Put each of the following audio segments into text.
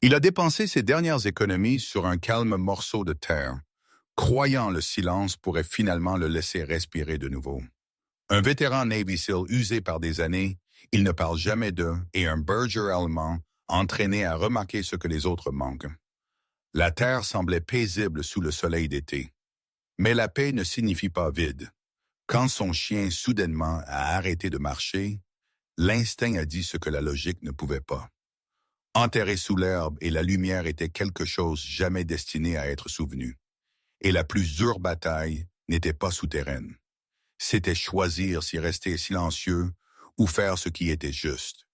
Il a dépensé ses dernières économies sur un calme morceau de terre, croyant le silence pourrait finalement le laisser respirer de nouveau. Un vétéran Navy SEAL usé par des années, il ne parle jamais d'eux, et un Berger allemand entraîné à remarquer ce que les autres manquent. La terre semblait paisible sous le soleil d'été. Mais la paix ne signifie pas vide. Quand son chien soudainement a arrêté de marcher, l'instinct a dit ce que la logique ne pouvait pas. Enterré sous l'herbe et la lumière était quelque chose jamais destiné à être souvenu. Et la plus dure bataille n'était pas souterraine. C'était choisir si rester silencieux ou faire ce qui était juste.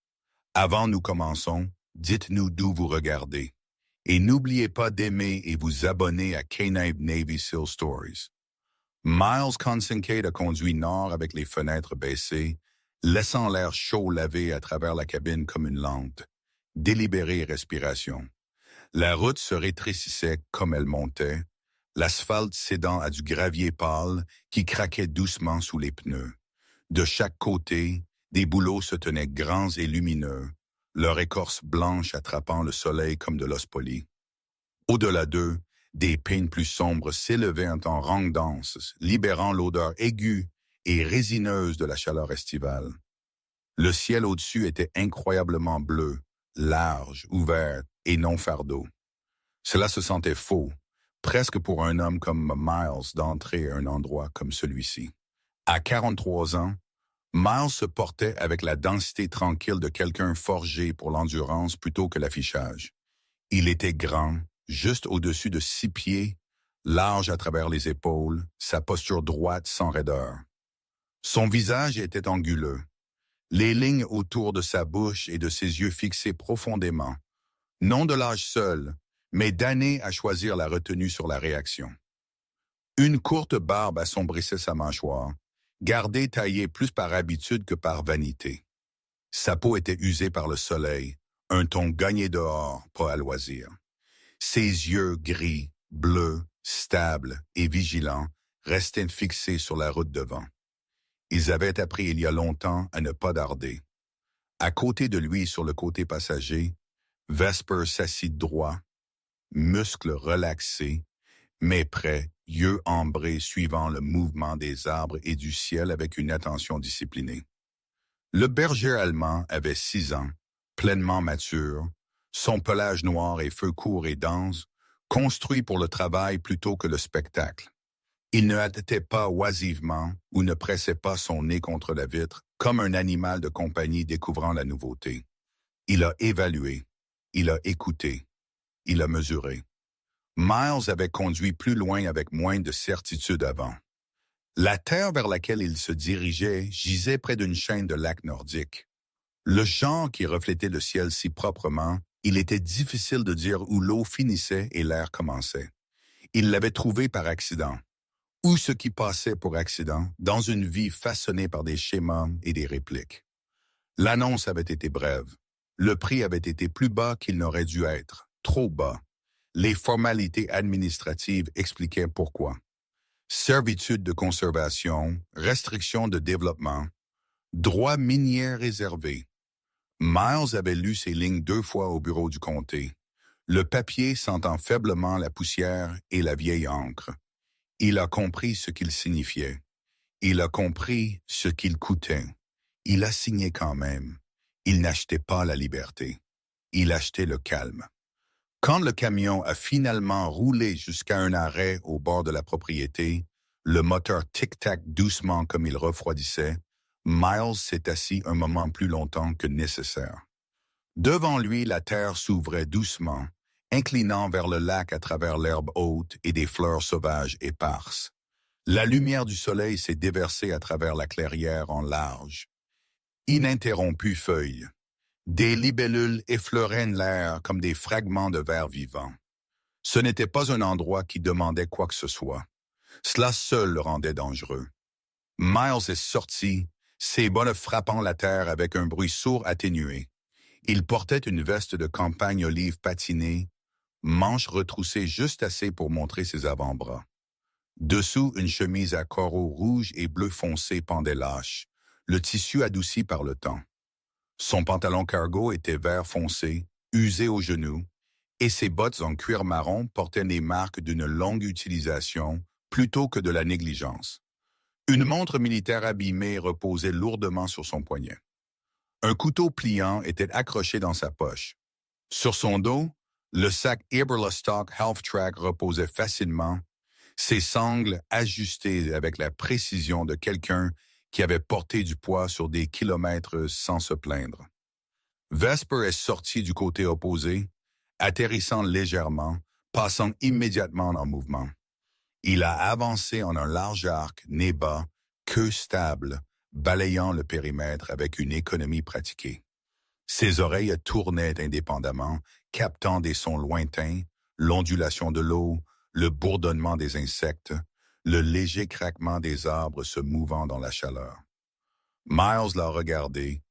Avant nous commençons, dites-nous d'où vous regardez. Et n'oubliez pas d'aimer et vous abonner à K9 Navy SEAL Stories. Miles Kincaid a conduit nord avec les fenêtres baissées, laissant l'air chaud laver à travers la cabine comme une lente. Délibérée respiration. La route se rétrécissait comme elle montait, l'asphalte cédant à du gravier pâle qui craquait doucement sous les pneus. De chaque côté, des bouleaux se tenaient grands et lumineux, leur écorce blanche attrapant le soleil comme de l'os poli. Au-delà d'eux, des pins plus sombres s'élevaient en rang dense, libérant l'odeur aiguë et résineuse de la chaleur estivale. Le ciel au-dessus était incroyablement bleu, large, ouvert et non fardeau. Cela se sentait faux, presque pour un homme comme Miles d'entrer à un endroit comme celui-ci. À 43 ans, Miles se portait avec la densité tranquille de quelqu'un forgé pour l'endurance plutôt que l'affichage. Il était grand, juste au-dessus de 6 pieds, large à travers les épaules, sa posture droite sans raideur. Son visage était anguleux, les lignes autour de sa bouche et de ses yeux fixés profondément, non de l'âge seul, mais d'années à choisir la retenue sur la réaction. Une courte barbe assombrissait sa mâchoire, gardée taillée plus par habitude que par vanité. Sa peau était usée par le soleil, un ton gagné dehors, pas à loisir. Ses yeux gris, bleus, stables et vigilants restaient fixés sur la route devant. Ils avaient appris il y a longtemps à ne pas darder. À côté de lui, sur le côté passager, Vesper s'assit droit, muscles relaxés, mais prêt, yeux ambrés suivant le mouvement des arbres et du ciel avec une attention disciplinée. Le berger allemand avait 6 ans, pleinement mature, son pelage noir et feux courts et denses, construit pour le travail plutôt que le spectacle. Il ne hâtait pas oisivement ou ne pressait pas son nez contre la vitre, comme un animal de compagnie découvrant la nouveauté. Il a évalué, il a écouté, il a mesuré. Miles avait conduit plus loin avec moins de certitude avant. La terre vers laquelle il se dirigeait gisait près d'une chaîne de lacs nordiques. Le genre qui reflétait le ciel si proprement, il était difficile de dire où l'eau finissait et l'air commençait. Il l'avait trouvé par accident, ou ce qui passait pour accident, dans une vie façonnée par des schémas et des répliques. L'annonce avait été brève. Le prix avait été plus bas qu'il n'aurait dû être, trop bas. Les formalités administratives expliquaient pourquoi. Servitude de conservation, restriction de développement, droits miniers réservés. Miles avait lu ces lignes 2 fois au bureau du comté. Le papier sentant faiblement la poussière et la vieille encre. Il a compris ce qu'il signifiait. Il a compris ce qu'il coûtait. Il a signé quand même. Il n'achetait pas la liberté. Il achetait le calme. Quand le camion a finalement roulé jusqu'à un arrêt au bord de la propriété, le moteur tic-tac doucement comme il refroidissait, Miles s'est assis un moment plus longtemps que nécessaire. Devant lui, la terre s'ouvrait doucement, inclinant vers le lac à travers l'herbe haute et des fleurs sauvages éparses. La lumière du soleil s'est déversée à travers la clairière en large. Ininterrompue feuille. Des libellules effleuraient l'air comme des fragments de verre vivant. Ce n'était pas un endroit qui demandait quoi que ce soit. Cela seul le rendait dangereux. Miles est sorti, ses bonnes frappant la terre avec un bruit sourd atténué. Il portait une veste de campagne olive patinée, manches retroussées juste assez pour montrer ses avant-bras. Dessous, une chemise à carreaux rouges et bleu foncé pendait lâche, le tissu adouci par le temps. Son pantalon cargo était vert foncé, usé aux genoux, et ses bottes en cuir marron portaient les marques d'une longue utilisation plutôt que de la négligence. Une montre militaire abîmée reposait lourdement sur son poignet. Un couteau pliant était accroché dans sa poche. Sur son dos, le sac Eberlestock Half Track reposait facilement, ses sangles ajustées avec la précision de quelqu'un qui avait porté du poids sur des kilomètres sans se plaindre. Vesper est sorti du côté opposé, atterrissant légèrement, passant immédiatement en mouvement. Il a avancé en un large arc, nez bas, queue stable, balayant le périmètre avec une économie pratiquée. Ses oreilles tournaient indépendamment, captant des sons lointains, l'ondulation de l'eau, le bourdonnement des insectes, le léger craquement des arbres se mouvant dans la chaleur. Miles l'a regardé,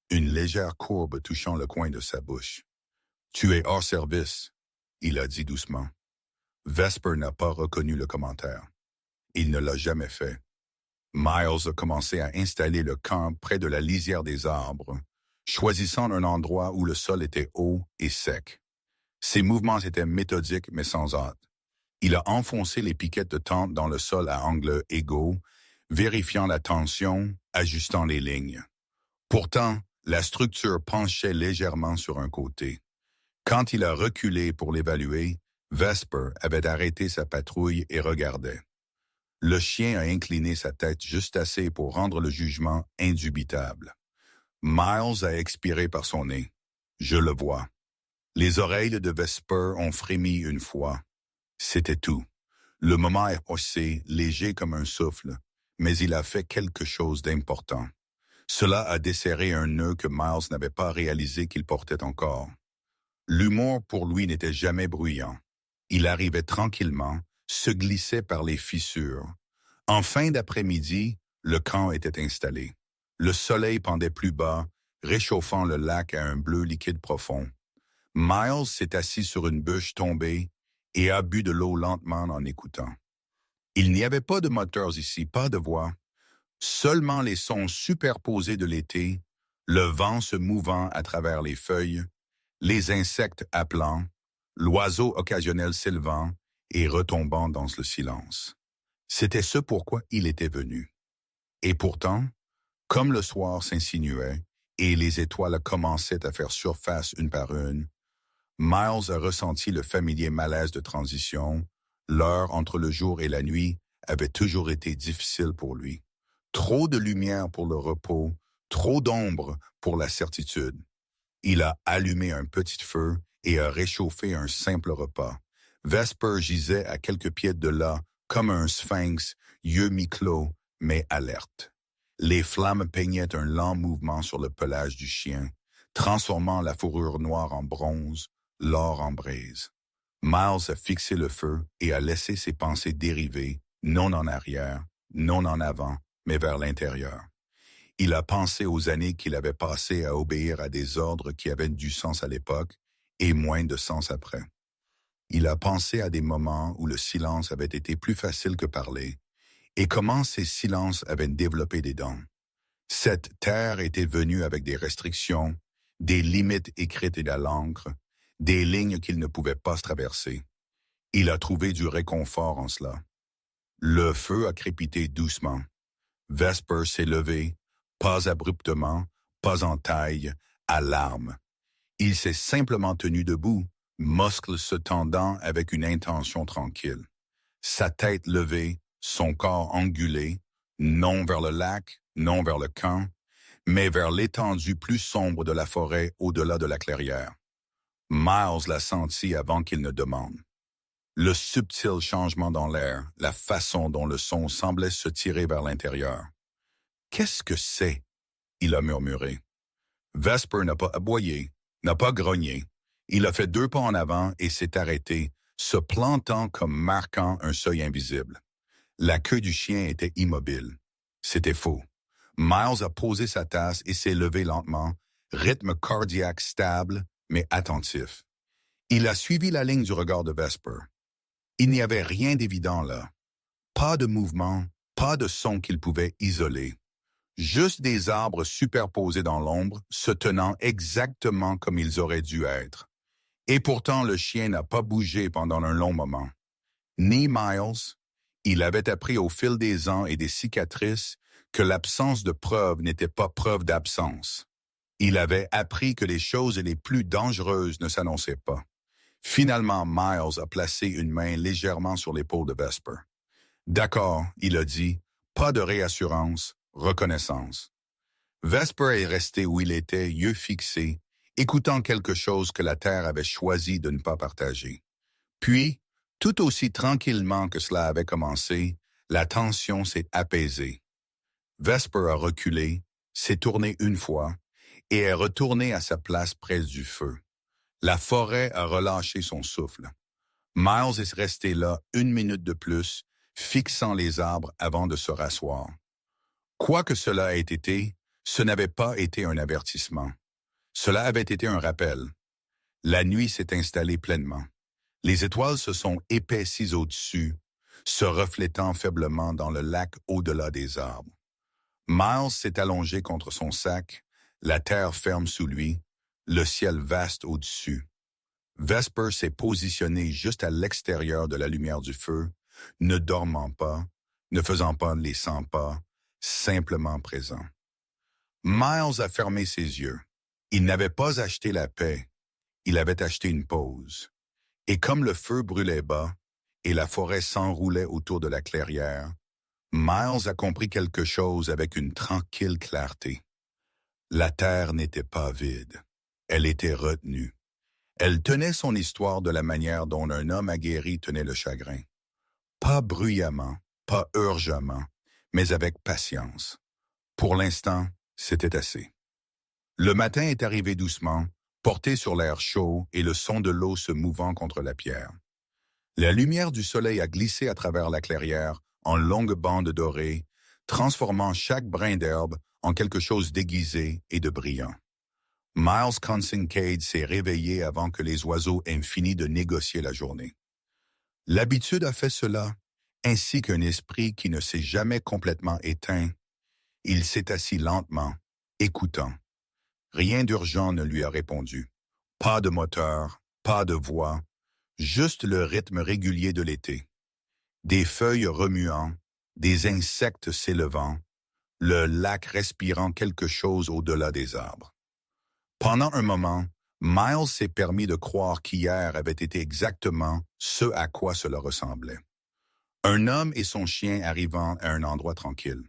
une légère courbe touchant le coin de sa bouche. « Tu es hors service », il a dit doucement. Vesper n'a pas reconnu le commentaire. Il ne l'a jamais fait. Miles a commencé à installer le camp près de la lisière des arbres, choisissant un endroit où le sol était haut et sec. Ses mouvements étaient méthodiques mais sans hâte. Il a enfoncé les piquettes de tente dans le sol à angles égaux, vérifiant la tension, ajustant les lignes. Pourtant, la structure penchait légèrement sur un côté. Quand il a reculé pour l'évaluer, Vesper avait arrêté sa patrouille et regardait. Le chien a incliné sa tête juste assez pour rendre le jugement indubitable. Miles a expiré par son nez. Je le vois. Les oreilles de Vesper ont frémi une fois. C'était tout. Le moment est passé, léger comme un souffle, mais il a fait quelque chose d'important. Cela a desserré un nœud que Miles n'avait pas réalisé qu'il portait encore. L'humour pour lui n'était jamais bruyant. Il arrivait tranquillement, se glissait par les fissures. En fin d'après-midi, le camp était installé. Le soleil pendait plus bas, réchauffant le lac à un bleu liquide profond. Miles s'est assis sur une bûche tombée et a bu de l'eau lentement en écoutant. Il n'y avait pas de moteurs ici, pas de voix. Seulement les sons superposés de l'été, le vent se mouvant à travers les feuilles, les insectes appelant, l'oiseau occasionnel s'élevant et retombant dans le silence. C'était ce pourquoi il était venu. Et pourtant, comme le soir s'insinuait et les étoiles commençaient à faire surface une par une, Miles a ressenti le familier malaise de transition. L'heure entre le jour et la nuit avait toujours été difficile pour lui. Trop de lumière pour le repos, trop d'ombre pour la certitude. Il a allumé un petit feu et a réchauffé un simple repas. Vesper gisait à quelques pieds de là, comme un sphinx, yeux mi-clos, mais alerte. Les flammes peignaient un lent mouvement sur le pelage du chien, transformant la fourrure noire en bronze, l'or en braise. Miles a fixé le feu et a laissé ses pensées dériver, non en arrière, non en avant, mais vers l'intérieur. Il a pensé aux années qu'il avait passées à obéir à des ordres qui avaient du sens à l'époque et moins de sens après. Il a pensé à des moments où le silence avait été plus facile que parler, et comment ces silences avaient développé des dents. Cette terre était venue avec des restrictions, des limites écrites et à l'encre, des lignes qu'il ne pouvait pas se traverser. Il a trouvé du réconfort en cela. Le feu a crépité doucement. Vesper s'est levé, pas abruptement, pas en taille, à larmes. Il s'est simplement tenu debout, muscles se tendant avec une intention tranquille. Sa tête levée, son corps angulé, non vers le lac, non vers le camp, mais vers l'étendue plus sombre de la forêt au-delà de la clairière. Miles l'a senti avant qu'il ne demande. Le subtil changement dans l'air, la façon dont le son semblait se tirer vers l'intérieur. « Qu'est-ce que c'est ?» il a murmuré. Vesper n'a pas aboyé, n'a pas grogné. Il a fait 2 pas en avant et s'est arrêté, se plantant comme marquant un seuil invisible. La queue du chien était immobile. C'était faux. Miles a posé sa tasse et s'est levé lentement, rythme cardiaque stable, mais attentif. Il a suivi la ligne du regard de Vesper. Il n'y avait rien d'évident là. Pas de mouvement, pas de son qu'il pouvait isoler. Juste des arbres superposés dans l'ombre, se tenant exactement comme ils auraient dû être. Et pourtant, le chien n'a pas bougé pendant un long moment. Ni Miles, il avait appris au fil des ans et des cicatrices que l'absence de preuve n'était pas preuve d'absence. Il avait appris que les choses les plus dangereuses ne s'annonçaient pas. Finalement, Miles a placé une main légèrement sur l'épaule de Vesper. D'accord, il a dit, pas de réassurance, reconnaissance. Vesper est resté où il était, yeux fixés, écoutant quelque chose que la Terre avait choisi de ne pas partager. Puis, tout aussi tranquillement que cela avait commencé, la tension s'est apaisée. Vesper a reculé, s'est tourné une fois, et est retourné à sa place près du feu. La forêt a relâché son souffle. Miles est resté là 1 minute de plus, fixant les arbres avant de se rasseoir. Quoi que cela ait été, ce n'avait pas été un avertissement. Cela avait été un rappel. La nuit s'est installée pleinement. Les étoiles se sont épaissies au-dessus, se reflétant faiblement dans le lac au-delà des arbres. Miles s'est allongé contre son sac, la terre ferme sous lui, le ciel vaste au-dessus. Vesper s'est positionné juste à l'extérieur de la lumière du feu, ne dormant pas, ne faisant pas les 100 pas, simplement présent. Miles a fermé ses yeux. Il n'avait pas acheté la paix, il avait acheté une pause. Et comme le feu brûlait bas et la forêt s'enroulait autour de la clairière, Miles a compris quelque chose avec une tranquille clarté. La terre n'était pas vide, elle était retenue. Elle tenait son histoire de la manière dont un homme aguerri tenait le chagrin. Pas bruyamment, pas urgemment, mais avec patience. Pour l'instant, c'était assez. Le matin est arrivé doucement, porté sur l'air chaud et le son de l'eau se mouvant contre la pierre. La lumière du soleil a glissé à travers la clairière en longues bandes dorées, transformant chaque brin d'herbe en quelque chose d'aiguisé et de brillant. Miles Kincaid s'est réveillé avant que les oiseaux aient fini de négocier la journée. L'habitude a fait cela, ainsi qu'un esprit qui ne s'est jamais complètement éteint. Il s'est assis lentement, écoutant. Rien d'urgent ne lui a répondu. Pas de moteur, pas de voix, juste le rythme régulier de l'été. Des feuilles remuant, des insectes s'élevant, le lac respirant quelque chose au-delà des arbres. Pendant un moment, Miles s'est permis de croire qu'hier avait été exactement ce à quoi cela ressemblait. Un homme et son chien arrivant à un endroit tranquille.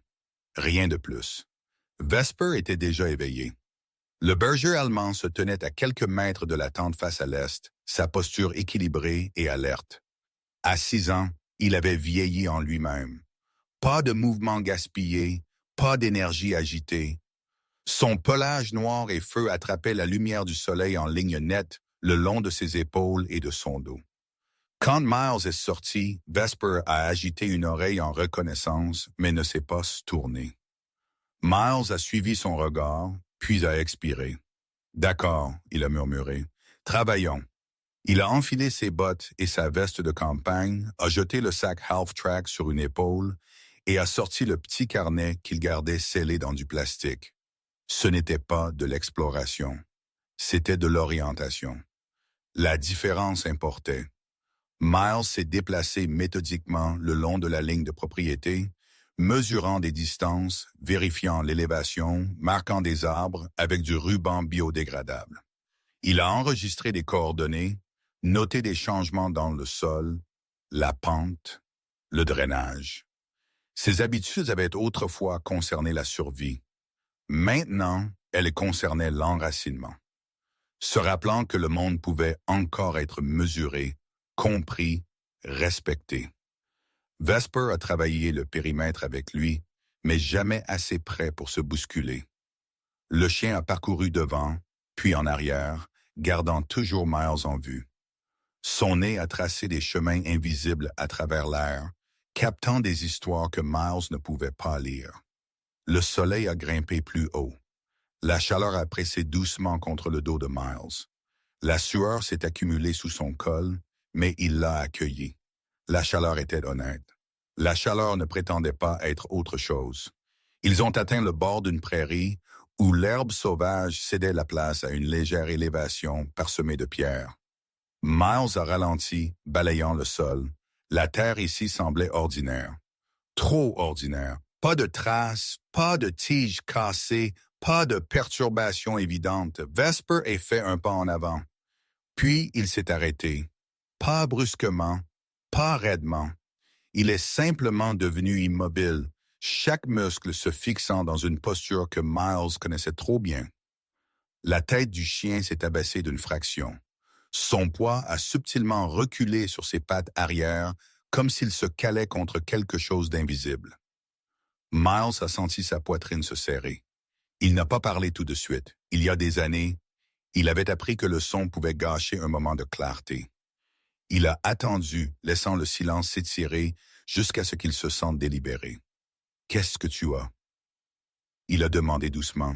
Rien de plus. Vesper était déjà éveillé. Le berger allemand se tenait à quelques mètres de la tente face à l'est, sa posture équilibrée et alerte. À 6 ans, il avait vieilli en lui-même. Pas de mouvement gaspillé, pas d'énergie agitée. Son pelage noir et feu attrapait la lumière du soleil en ligne nette le long de ses épaules et de son dos. Quand Miles est sorti, Vesper a agité une oreille en reconnaissance, mais ne s'est pas tourné. Miles a suivi son regard, puis a expiré. « D'accord, » il a murmuré. « Travaillons. » Il a enfilé ses bottes et sa veste de campagne, a jeté le sac half-track sur une épaule et a sorti le petit carnet qu'il gardait scellé dans du plastique. Ce n'était pas de l'exploration, c'était de l'orientation. La différence importait. Miles s'est déplacé méthodiquement le long de la ligne de propriété, mesurant des distances, vérifiant l'élévation, marquant des arbres avec du ruban biodégradable. Il a enregistré des coordonnées, noté des changements dans le sol, la pente, le drainage. Ses habitudes avaient autrefois concerné la survie. Maintenant, elles concernaient l'enracinement. Se rappelant que le monde pouvait encore être mesuré, compris, respecté. Vesper a travaillé le périmètre avec lui, mais jamais assez près pour se bousculer. Le chien a parcouru devant, puis en arrière, gardant toujours Miles en vue. Son nez a tracé des chemins invisibles à travers l'air, captant des histoires que Miles ne pouvait pas lire. Le soleil a grimpé plus haut. La chaleur a pressé doucement contre le dos de Miles. La sueur s'est accumulée sous son col, mais il l'a accueillie. La chaleur était honnête. La chaleur ne prétendait pas être autre chose. Ils ont atteint le bord d'une prairie où l'herbe sauvage cédait la place à une légère élévation parsemée de pierres. Miles a ralenti, balayant le sol. La terre ici semblait ordinaire. Trop ordinaire. Pas de traces, pas de tiges cassées, pas de perturbations évidentes. Vesper a fait un pas en avant. Puis il s'est arrêté. Pas brusquement, pas raidement. Il est simplement devenu immobile, chaque muscle se fixant dans une posture que Miles connaissait trop bien. La tête du chien s'est abaissée d'une fraction. Son poids a subtilement reculé sur ses pattes arrière, comme s'il se calait contre quelque chose d'invisible. Miles a senti sa poitrine se serrer. Il n'a pas parlé tout de suite. Il y a des années, il avait appris que le son pouvait gâcher un moment de clarté. Il a attendu, laissant le silence s'étirer jusqu'à ce qu'il se sente délibéré. « Qu'est-ce que tu as ?» Il a demandé doucement.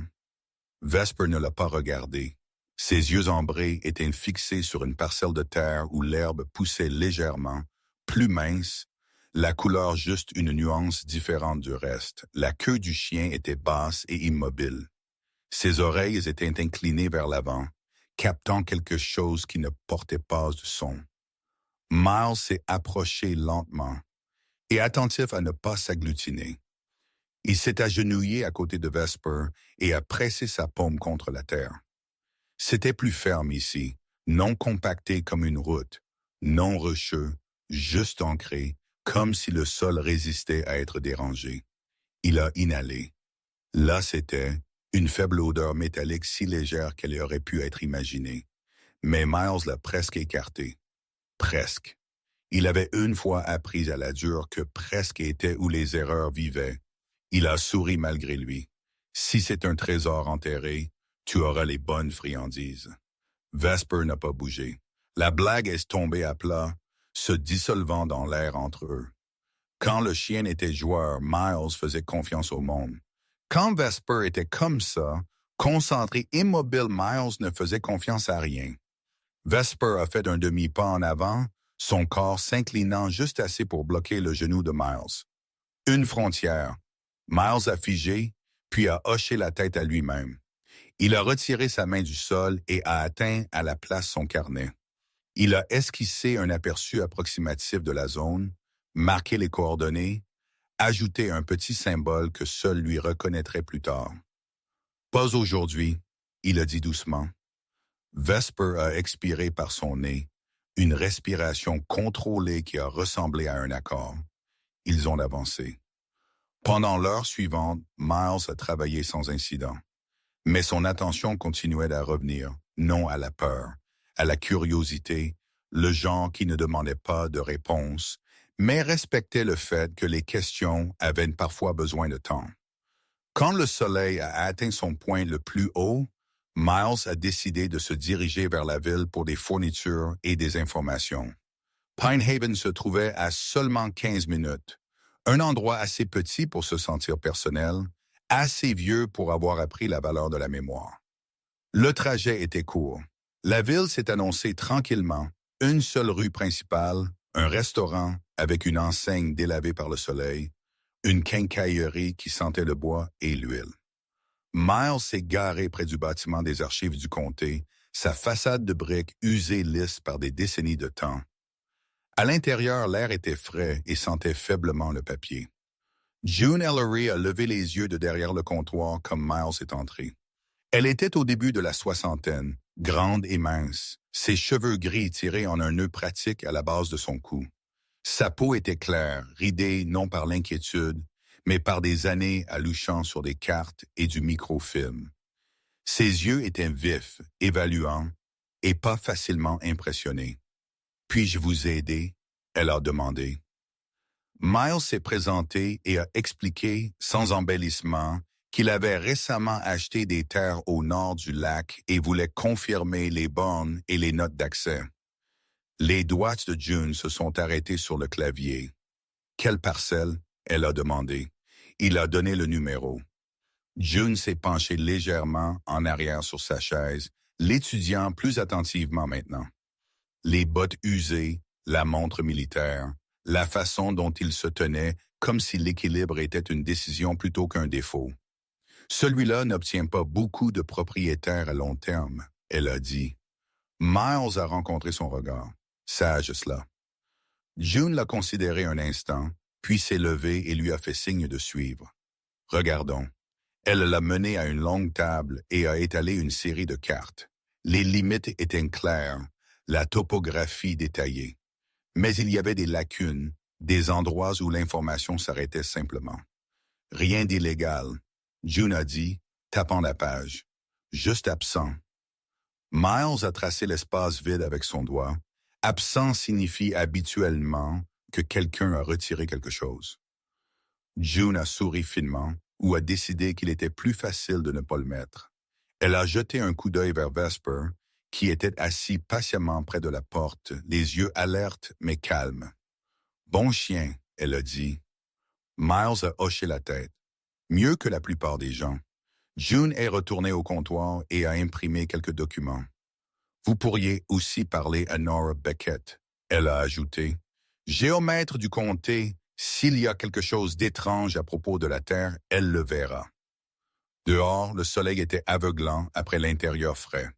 Vesper ne l'a pas regardé. Ses yeux ambrés étaient fixés sur une parcelle de terre où l'herbe poussait légèrement, plus mince, la couleur juste une nuance différente du reste. La queue du chien était basse et immobile. Ses oreilles étaient inclinées vers l'avant, captant quelque chose qui ne portait pas de son. Miles s'est approché lentement et attentif à ne pas s'agglutiner. Il s'est agenouillé à côté de Vesper et a pressé sa paume contre la terre. C'était plus ferme ici, non compacté comme une route, non rocheux, juste ancré, comme si le sol résistait à être dérangé. Il a inhalé. Là, c'était une faible odeur métallique si légère qu'elle aurait pu être imaginée. Mais Miles l'a presque écartée. Presque. Il avait une fois appris à la dure que presque était où les erreurs vivaient. Il a souri malgré lui. Si c'est un trésor enterré, tu auras les bonnes friandises. Vesper n'a pas bougé. La blague est tombée à plat, se dissolvant dans l'air entre eux. Quand le chien était joueur, Miles faisait confiance au monde. Quand Vesper était comme ça, concentré, immobile, Miles ne faisait confiance à rien. Vesper a fait un demi-pas en avant, son corps s'inclinant juste assez pour bloquer le genou de Miles. Une frontière. Miles a figé, puis a hoché la tête à lui-même. Il a retiré sa main du sol et a atteint à la place son carnet. Il a esquissé un aperçu approximatif de la zone, marqué les coordonnées, ajouté un petit symbole que seul lui reconnaîtrait plus tard. Pas aujourd'hui, il a dit doucement. Vesper a expiré par son nez, une respiration contrôlée qui a ressemblé à un accord. Ils ont avancé. Pendant l'heure suivante, Miles a travaillé sans incident. Mais son attention continuait à revenir, non à la peur, à la curiosité, le genre qui ne demandait pas de réponse, mais respectait le fait que les questions avaient parfois besoin de temps. Quand le soleil a atteint son point le plus haut, Miles a décidé de se diriger vers la ville pour des fournitures et des informations. Pine Haven se trouvait à seulement 15 minutes, un endroit assez petit pour se sentir personnel, assez vieux pour avoir appris la valeur de la mémoire. Le trajet était court. La ville s'est annoncée tranquillement, une seule rue principale, un restaurant avec une enseigne délavée par le soleil, une quincaillerie qui sentait le bois et l'huile. Miles s'est garé près du bâtiment des archives du comté, sa façade de briques usée lisse par des décennies de temps. À l'intérieur, l'air était frais et sentait faiblement le papier. June Ellery a levé les yeux de derrière le comptoir comme Miles est entré. Elle était au début de la soixantaine, grande et mince, ses cheveux gris tirés en un nœud pratique à la base de son cou. Sa peau était claire, ridée non par l'inquiétude, mais par des années allouchant sur des cartes et du microfilm. Ses yeux étaient vifs, évaluants, et pas facilement impressionnés. « Puis-je vous aider ?» elle a demandé. Miles s'est présenté et a expliqué, sans embellissement, qu'il avait récemment acheté des terres au nord du lac et voulait confirmer les bornes et les notes d'accès. Les doigts de June se sont arrêtés sur le clavier. « Quelle parcelle ?» elle a demandé. Il a donné le numéro. June s'est penchée légèrement en arrière sur sa chaise, l'étudiant plus attentivement maintenant. Les bottes usées, la montre militaire, la façon dont il se tenait comme si l'équilibre était une décision plutôt qu'un défaut. Celui-là n'obtient pas beaucoup de propriétaires à long terme, elle a dit. Miles a rencontré son regard. Sage cela. June l'a considéré un instant, puis s'est levée et lui a fait signe de suivre. Regardons. Elle l'a mené à une longue table et a étalé une série de cartes. Les limites étaient claires, la topographie détaillée. Mais il y avait des lacunes, des endroits où l'information s'arrêtait simplement. Rien d'illégal, June a dit, tapant la page. Juste absent. Miles a tracé l'espace vide avec son doigt. Absent signifie habituellement que quelqu'un a retiré quelque chose. June a souri finement ou a décidé qu'il était plus facile de ne pas le mettre. Elle a jeté un coup d'œil vers Vesper, qui était assis patiemment près de la porte, les yeux alertes mais calmes. « Bon chien », elle a dit. Miles a hoché la tête. Mieux que la plupart des gens. June est retournée au comptoir et a imprimé quelques documents. « Vous pourriez aussi parler à Nora Beckett », elle a ajouté. « Géomètre du comté, s'il y a quelque chose d'étrange à propos de la Terre, elle le verra. » Dehors, le soleil était aveuglant après l'intérieur frais.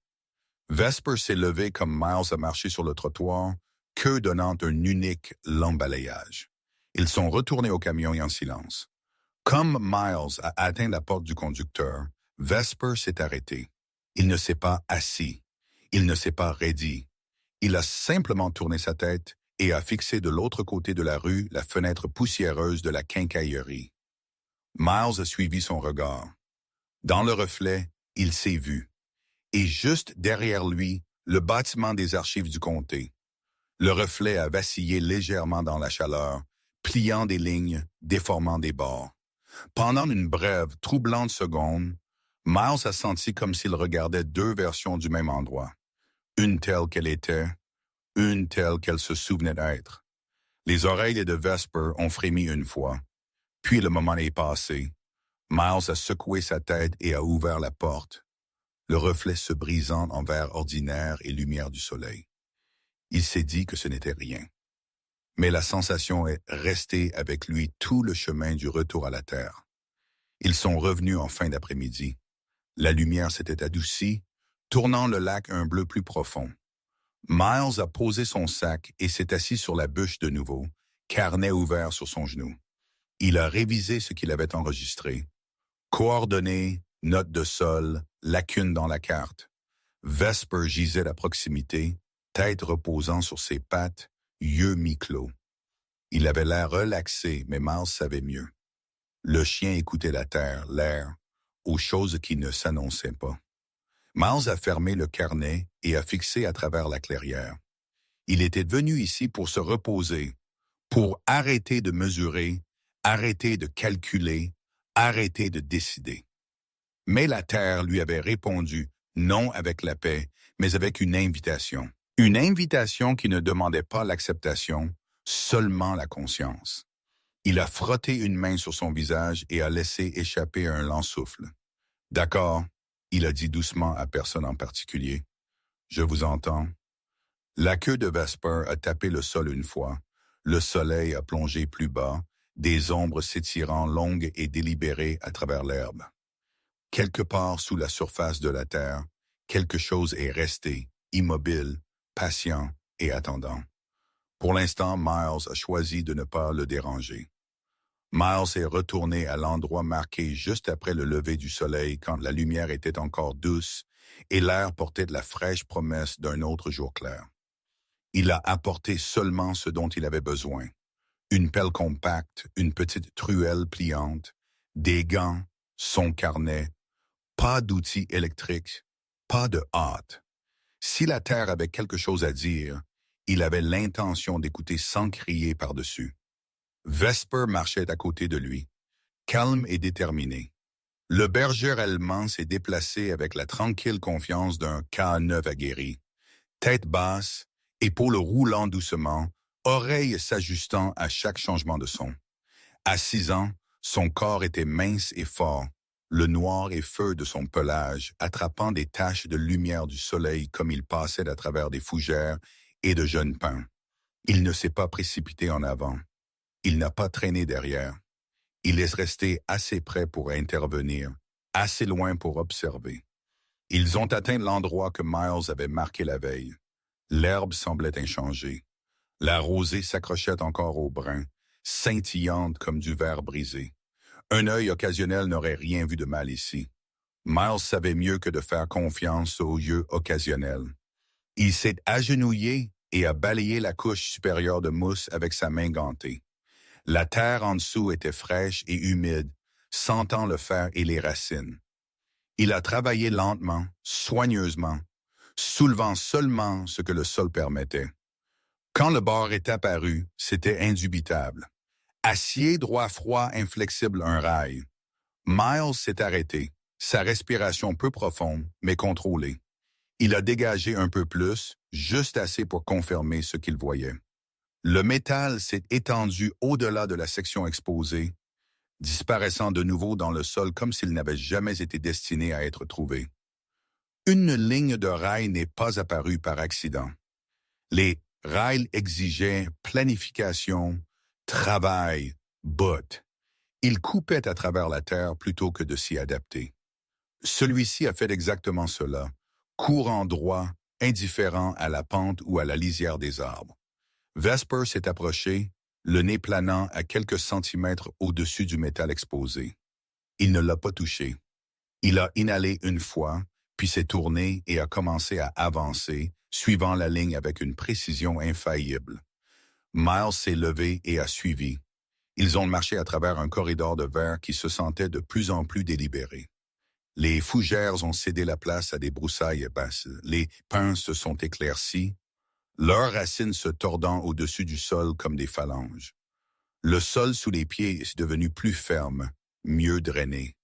Vesper s'est levé comme Miles a marché sur le trottoir, queue donnant un unique lent balayage. Ils sont retournés au camion et en silence. Comme Miles a atteint la porte du conducteur, Vesper s'est arrêté. Il ne s'est pas assis. Il ne s'est pas raidi. Il a simplement tourné sa tête et a fixé de l'autre côté de la rue la fenêtre poussiéreuse de la quincaillerie. Miles a suivi son regard. Dans le reflet, il s'est vu. Et juste derrière lui, le bâtiment des archives du comté. Le reflet a vacillé légèrement dans la chaleur, pliant des lignes, déformant des bords. Pendant une brève, troublante seconde, Miles a senti comme s'il regardait deux versions du même endroit. Une telle qu'elle était, une telle qu'elle se souvenait d'être. Les oreilles de Vesper ont frémi une fois. Puis le moment est passé. Miles a secoué sa tête et a ouvert la porte, le reflet se brisant en verre ordinaire et lumière du soleil. Il s'est dit que ce n'était rien. Mais la sensation est restée avec lui tout le chemin du retour à la Terre. Ils sont revenus en fin d'après-midi. La lumière s'était adoucie, tournant le lac un bleu plus profond. Miles a posé son sac et s'est assis sur la bûche de nouveau, carnet ouvert sur son genou. Il a révisé ce qu'il avait enregistré. Coordonnées, notes de sol, lacunes dans la carte. Vesper gisait à proximité, tête reposant sur ses pattes, yeux mi-clos. Il avait l'air relaxé, mais Miles savait mieux. Le chien écoutait la terre, l'air, aux choses qui ne s'annonçaient pas. Miles a fermé le carnet et a fixé à travers la clairière. Il était venu ici pour se reposer, pour arrêter de mesurer, arrêter de calculer, arrêter de décider. Mais la terre lui avait répondu, non avec la paix, mais avec une invitation. Une invitation qui ne demandait pas l'acceptation, seulement la conscience. Il a frotté une main sur son visage et a laissé échapper un lent souffle. « D'accord, » il a dit doucement à personne en particulier. « Je vous entends. » La queue de Vesper a tapé le sol une fois. Le soleil a plongé plus bas, des ombres s'étirant longues et délibérées à travers l'herbe. Quelque part sous la surface de la terre, quelque chose est resté, immobile, patient et attendant. Pour l'instant, Miles a choisi de ne pas le déranger. Miles est retourné à l'endroit marqué juste après le lever du soleil quand la lumière était encore douce et l'air portait de la fraîche promesse d'un autre jour clair. Il a apporté seulement ce dont il avait besoin. Une pelle compacte, une petite truelle pliante, des gants, son carnet, pas d'outils électriques, pas de hâte. Si la terre avait quelque chose à dire, il avait l'intention d'écouter sans crier par-dessus. Vesper marchait à côté de lui, calme et déterminé. Le berger allemand s'est déplacé avec la tranquille confiance d'un K9 aguerri. Tête basse, épaules roulant doucement, oreilles s'ajustant à chaque changement de son. À 6 ans, son corps était mince et fort, le noir et feu de son pelage attrapant des taches de lumière du soleil comme il passait à travers des fougères et de jeunes pins. Il ne s'est pas précipité en avant. Il n'a pas traîné derrière. Il est resté assez près pour intervenir, assez loin pour observer. Ils ont atteint l'endroit que Miles avait marqué la veille. L'herbe semblait inchangée. La rosée s'accrochait encore au brun, scintillante comme du verre brisé. Un œil occasionnel n'aurait rien vu de mal ici. Miles savait mieux que de faire confiance aux yeux occasionnels. Il s'est agenouillé et a balayé la couche supérieure de mousse avec sa main gantée. La terre en dessous était fraîche et humide, sentant le fer et les racines. Il a travaillé lentement, soigneusement, soulevant seulement ce que le sol permettait. Quand le bord est apparu, c'était indubitable. Acier, droit, froid, inflexible, un rail. Miles s'est arrêté, sa respiration peu profonde, mais contrôlée. Il a dégagé un peu plus, juste assez pour confirmer ce qu'il voyait. Le métal s'est étendu au-delà de la section exposée, disparaissant de nouveau dans le sol comme s'il n'avait jamais été destiné à être trouvé. Une ligne de rail n'est pas apparue par accident. Les rails exigeaient planification, travail, botte. Ils coupaient à travers la terre plutôt que de s'y adapter. Celui-ci a fait exactement cela, courant droit, indifférent à la pente ou à la lisière des arbres. Vesper s'est approché, le nez planant à quelques centimètres au-dessus du métal exposé. Il ne l'a pas touché. Il a inhalé une fois, puis s'est tourné et a commencé à avancer, suivant la ligne avec une précision infaillible. Miles s'est levé et a suivi. Ils ont marché à travers un corridor de verre qui se sentait de plus en plus délibéré. Les fougères ont cédé la place à des broussailles basses. Les pins se sont éclaircis, leurs racines se tordant au-dessus du sol comme des phalanges. Le sol sous les pieds est devenu plus ferme, mieux drainé.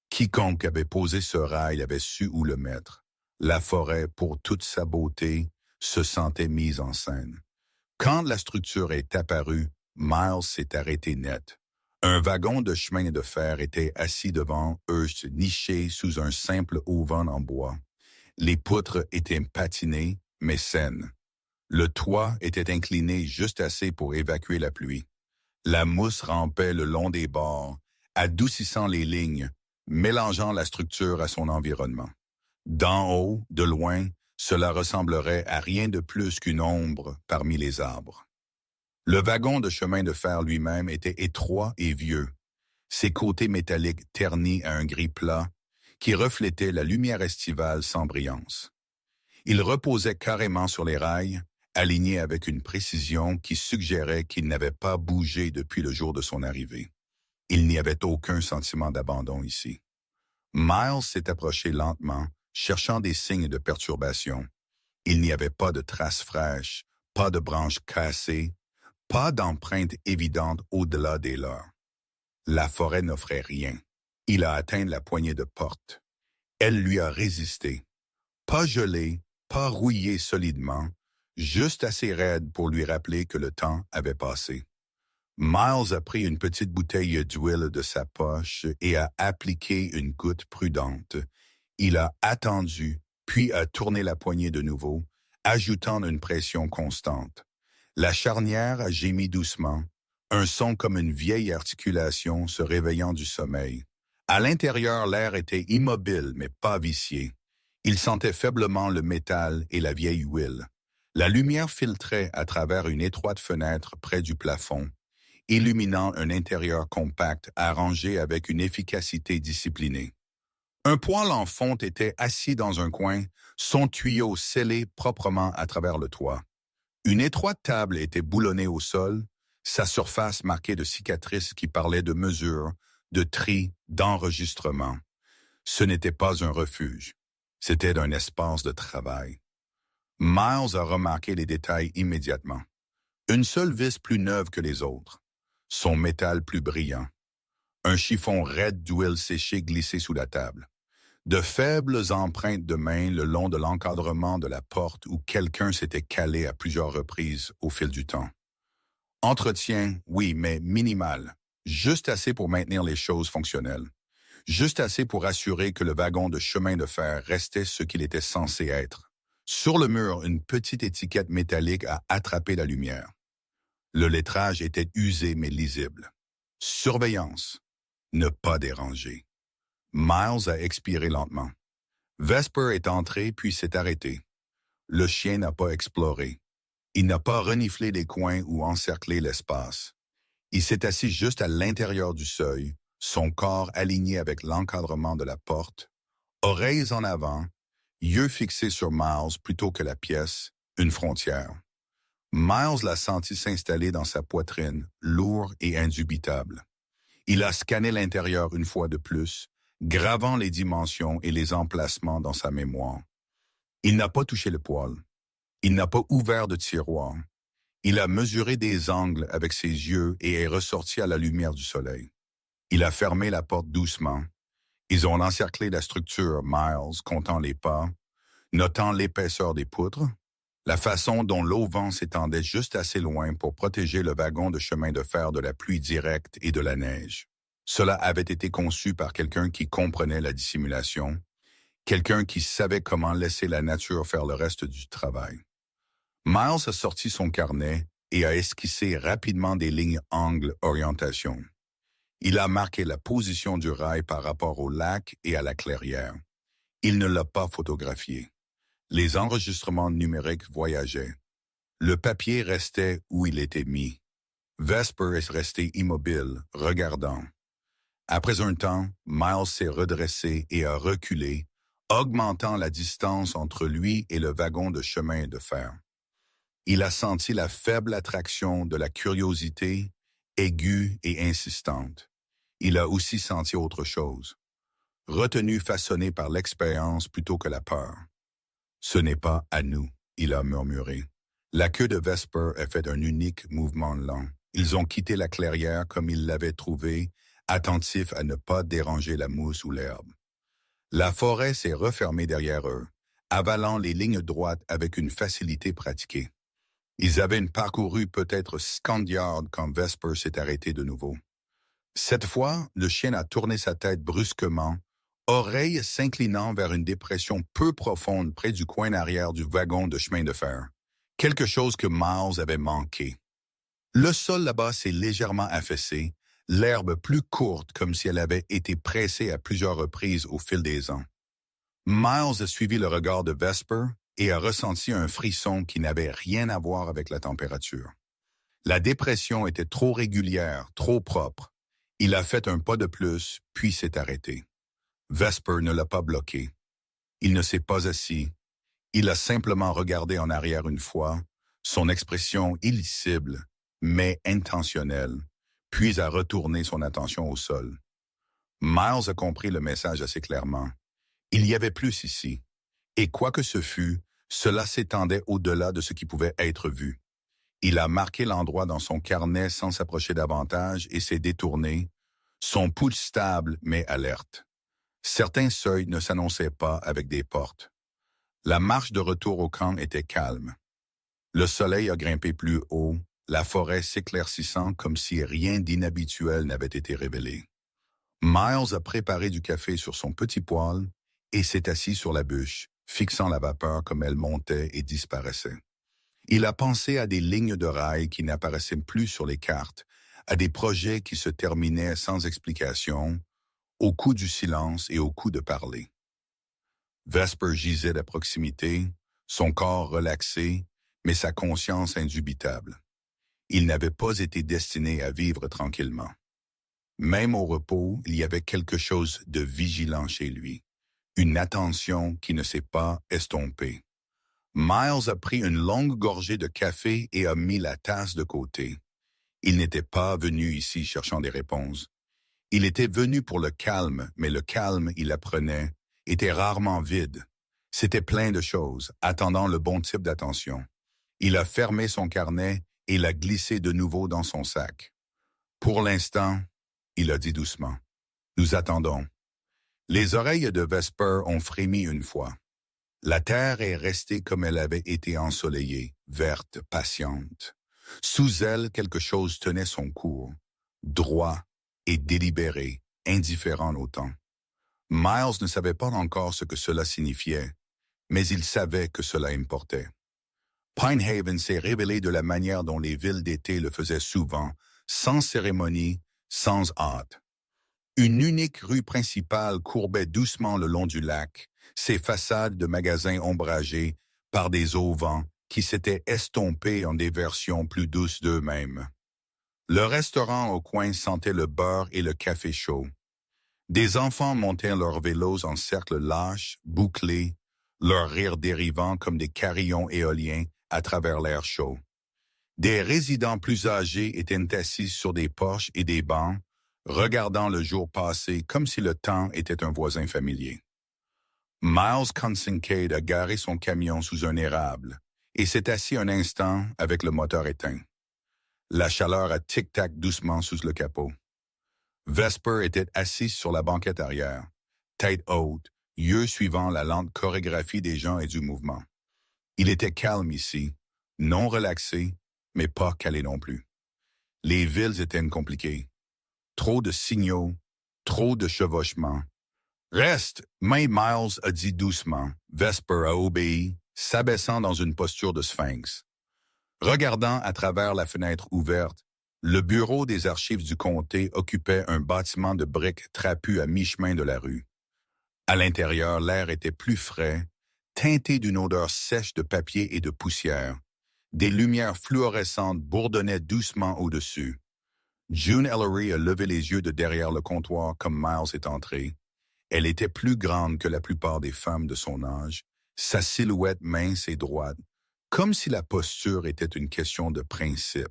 Quiconque avait posé ce rail avait su où le mettre. La forêt, pour toute sa beauté, se sentait mise en scène. Quand la structure est apparue, Miles s'est arrêté net. Un wagon de chemin de fer était assis devant eux, niché sous un simple auvent en bois. Les poutres étaient patinées, mais saines. Le toit était incliné juste assez pour évacuer la pluie. La mousse rampait le long des bords, adoucissant les lignes, mélangeant la structure à son environnement. D'en haut, de loin, cela ressemblerait à rien de plus qu'une ombre parmi les arbres. Le wagon de chemin de fer lui-même était étroit et vieux, ses côtés métalliques ternis à un gris plat qui reflétait la lumière estivale sans brillance. Il reposait carrément sur les rails, aligné avec une précision qui suggérait qu'il n'avait pas bougé depuis le jour de son arrivée. Il n'y avait aucun sentiment d'abandon ici. Miles s'est approché lentement, cherchant des signes de perturbation. Il n'y avait pas de traces fraîches, pas de branches cassées, pas d'empreintes évidentes au-delà des leurs. La forêt n'offrait rien. Il a atteint la poignée de porte. Elle lui a résisté. Pas gelée, pas rouillée solidement, juste assez raide pour lui rappeler que le temps avait passé. Miles a pris une petite bouteille d'huile de sa poche et a appliqué une goutte prudente. Il a attendu, puis a tourné la poignée de nouveau, ajoutant une pression constante. La charnière a gémi doucement, un son comme une vieille articulation se réveillant du sommeil. À l'intérieur, l'air était immobile mais pas vicié. Il sentait faiblement le métal et la vieille huile. La lumière filtrait à travers une étroite fenêtre près du plafond, illuminant un intérieur compact arrangé avec une efficacité disciplinée. Un poêle en fonte était assis dans un coin, son tuyau scellé proprement à travers le toit. Une étroite table était boulonnée au sol, sa surface marquée de cicatrices qui parlaient de mesure, de tri, d'enregistrement. Ce n'était pas un refuge, c'était un espace de travail. Miles a remarqué les détails immédiatement. Une seule vis plus neuve que les autres, son métal plus brillant. Un chiffon raide d'huile séchée glissé sous la table. De faibles empreintes de main le long de l'encadrement de la porte où quelqu'un s'était calé à plusieurs reprises au fil du temps. Entretien, oui, mais minimal. Juste assez pour maintenir les choses fonctionnelles. Juste assez pour assurer que le wagon de chemin de fer restait ce qu'il était censé être. Sur le mur, une petite étiquette métallique a attrapé la lumière. Le lettrage était usé mais lisible. Surveillance. Ne pas déranger. Miles a expiré lentement. Vesper est entré puis s'est arrêté. Le chien n'a pas exploré. Il n'a pas reniflé les coins ou encerclé l'espace. Il s'est assis juste à l'intérieur du seuil, son corps aligné avec l'encadrement de la porte, oreilles en avant, yeux fixés sur Miles plutôt que la pièce, une frontière. Miles l'a senti s'installer dans sa poitrine, lourd et indubitable. Il a scanné l'intérieur une fois de plus, gravant les dimensions et les emplacements dans sa mémoire. Il n'a pas touché le poêle. Il n'a pas ouvert de tiroir. Il a mesuré des angles avec ses yeux et est ressorti à la lumière du soleil. Il a fermé la porte doucement. Ils ont encerclé la structure, Miles, comptant les pas, notant l'épaisseur des poutres, la façon dont l'auvent s'étendait juste assez loin pour protéger le wagon de chemin de fer de la pluie directe et de la neige. Cela avait été conçu par quelqu'un qui comprenait la dissimulation, quelqu'un qui savait comment laisser la nature faire le reste du travail. Miles a sorti son carnet et a esquissé rapidement des lignes angle-orientation. Il a marqué la position du rail par rapport au lac et à la clairière. Il ne l'a pas photographié. Les enregistrements numériques voyageaient. Le papier restait où il était mis. Vesper est resté immobile, regardant. Après un temps, Miles s'est redressé et a reculé, augmentant la distance entre lui et le wagon de chemin de fer. Il a senti la faible attraction de la curiosité, aiguë et insistante. Il a aussi senti autre chose. Retenu façonné par l'expérience plutôt que la peur. Ce n'est pas à nous, il a murmuré. La queue de Vesper a fait un unique mouvement lent. Ils ont quitté la clairière comme ils l'avaient trouvée, attentifs à ne pas déranger la mousse ou l'herbe. La forêt s'est refermée derrière eux, avalant les lignes droites avec une facilité pratiquée. Ils avaient parcouru peut-être 50 yards quand Vesper s'est arrêté de nouveau. Cette fois, le chien a tourné sa tête brusquement, oreille s'inclinant vers une dépression peu profonde près du coin arrière du wagon de chemin de fer. Quelque chose que Miles avait manqué. Le sol là-bas s'est légèrement affaissé, l'herbe plus courte comme si elle avait été pressée à plusieurs reprises au fil des ans. Miles a suivi le regard de Vesper et a ressenti un frisson qui n'avait rien à voir avec la température. La dépression était trop régulière, trop propre. Il a fait un pas de plus, puis s'est arrêté. Vesper ne l'a pas bloqué. Il ne s'est pas assis. Il a simplement regardé en arrière une fois, son expression illisible, mais intentionnelle, puis a retourné son attention au sol. Miles a compris le message assez clairement. Il y avait plus ici. Et quoi que ce fût, cela s'étendait au-delà de ce qui pouvait être vu. Il a marqué l'endroit dans son carnet sans s'approcher davantage et s'est détourné, son pouls stable mais alerte. Certains seuils ne s'annonçaient pas avec des portes. La marche de retour au camp était calme. Le soleil a grimpé plus haut, la forêt s'éclaircissant comme si rien d'inhabituel n'avait été révélé. Miles a préparé du café sur son petit poêle et s'est assis sur la bûche, fixant la vapeur comme elle montait et disparaissait. Il a pensé à des lignes de rails qui n'apparaissaient plus sur les cartes, à des projets qui se terminaient sans explication, au coup du silence et au coup de parler. Vesper gisait à proximité, son corps relaxé, mais sa conscience indubitable. Il n'avait pas été destiné à vivre tranquillement. Même au repos, il y avait quelque chose de vigilant chez lui, une attention qui ne s'est pas estompée. Miles a pris une longue gorgée de café et a mis la tasse de côté. Il n'était pas venu ici cherchant des réponses. Il était venu pour le calme, mais le calme, il apprenait, était rarement vide. C'était plein de choses, attendant le bon type d'attention. Il a fermé son carnet et l'a glissé de nouveau dans son sac. Pour l'instant, il a dit doucement, « Nous attendons. » Les oreilles de Vesper ont frémi une fois. La terre est restée comme elle avait été ensoleillée, verte, patiente. Sous elle, quelque chose tenait son cours, droit et délibéré, indifférent au temps. Miles ne savait pas encore ce que cela signifiait, mais il savait que cela importait. Pinehaven s'est révélé de la manière dont les villes d'été le faisaient souvent, sans cérémonie, sans hâte. Une unique rue principale courbait doucement le long du lac, ses façades de magasins ombragées par des auvents qui s'étaient estompés en des versions plus douces d'eux-mêmes. Le restaurant au coin sentait le beurre et le café chaud. Des enfants montaient leurs vélos en cercle lâche, bouclés, leur rire dérivant comme des carillons éoliens à travers l'air chaud. Des résidents plus âgés étaient assis sur des porches et des bancs, regardant le jour passer comme si le temps était un voisin familier. Miles Kincaid a garé son camion sous un érable et s'est assis un instant avec le moteur éteint. La chaleur a tic-tac doucement sous le capot. Vesper était assis sur la banquette arrière, tête haute, yeux suivant la lente chorégraphie des gens et du mouvement. Il était calme ici, non relaxé, mais pas calé non plus. Les villes étaient compliquées. Trop de signaux, trop de chevauchements. « Reste !» mais Miles a dit doucement. Vesper a obéi, s'abaissant dans une posture de sphinx. Regardant à travers la fenêtre ouverte, le bureau des archives du comté occupait un bâtiment de briques trapu à mi-chemin de la rue. À l'intérieur, l'air était plus frais, teinté d'une odeur sèche de papier et de poussière. Des lumières fluorescentes bourdonnaient doucement au-dessus. June Ellery a levé les yeux de derrière le comptoir comme Miles est entré. Elle était plus grande que la plupart des femmes de son âge, sa silhouette mince et droite, comme si la posture était une question de principe.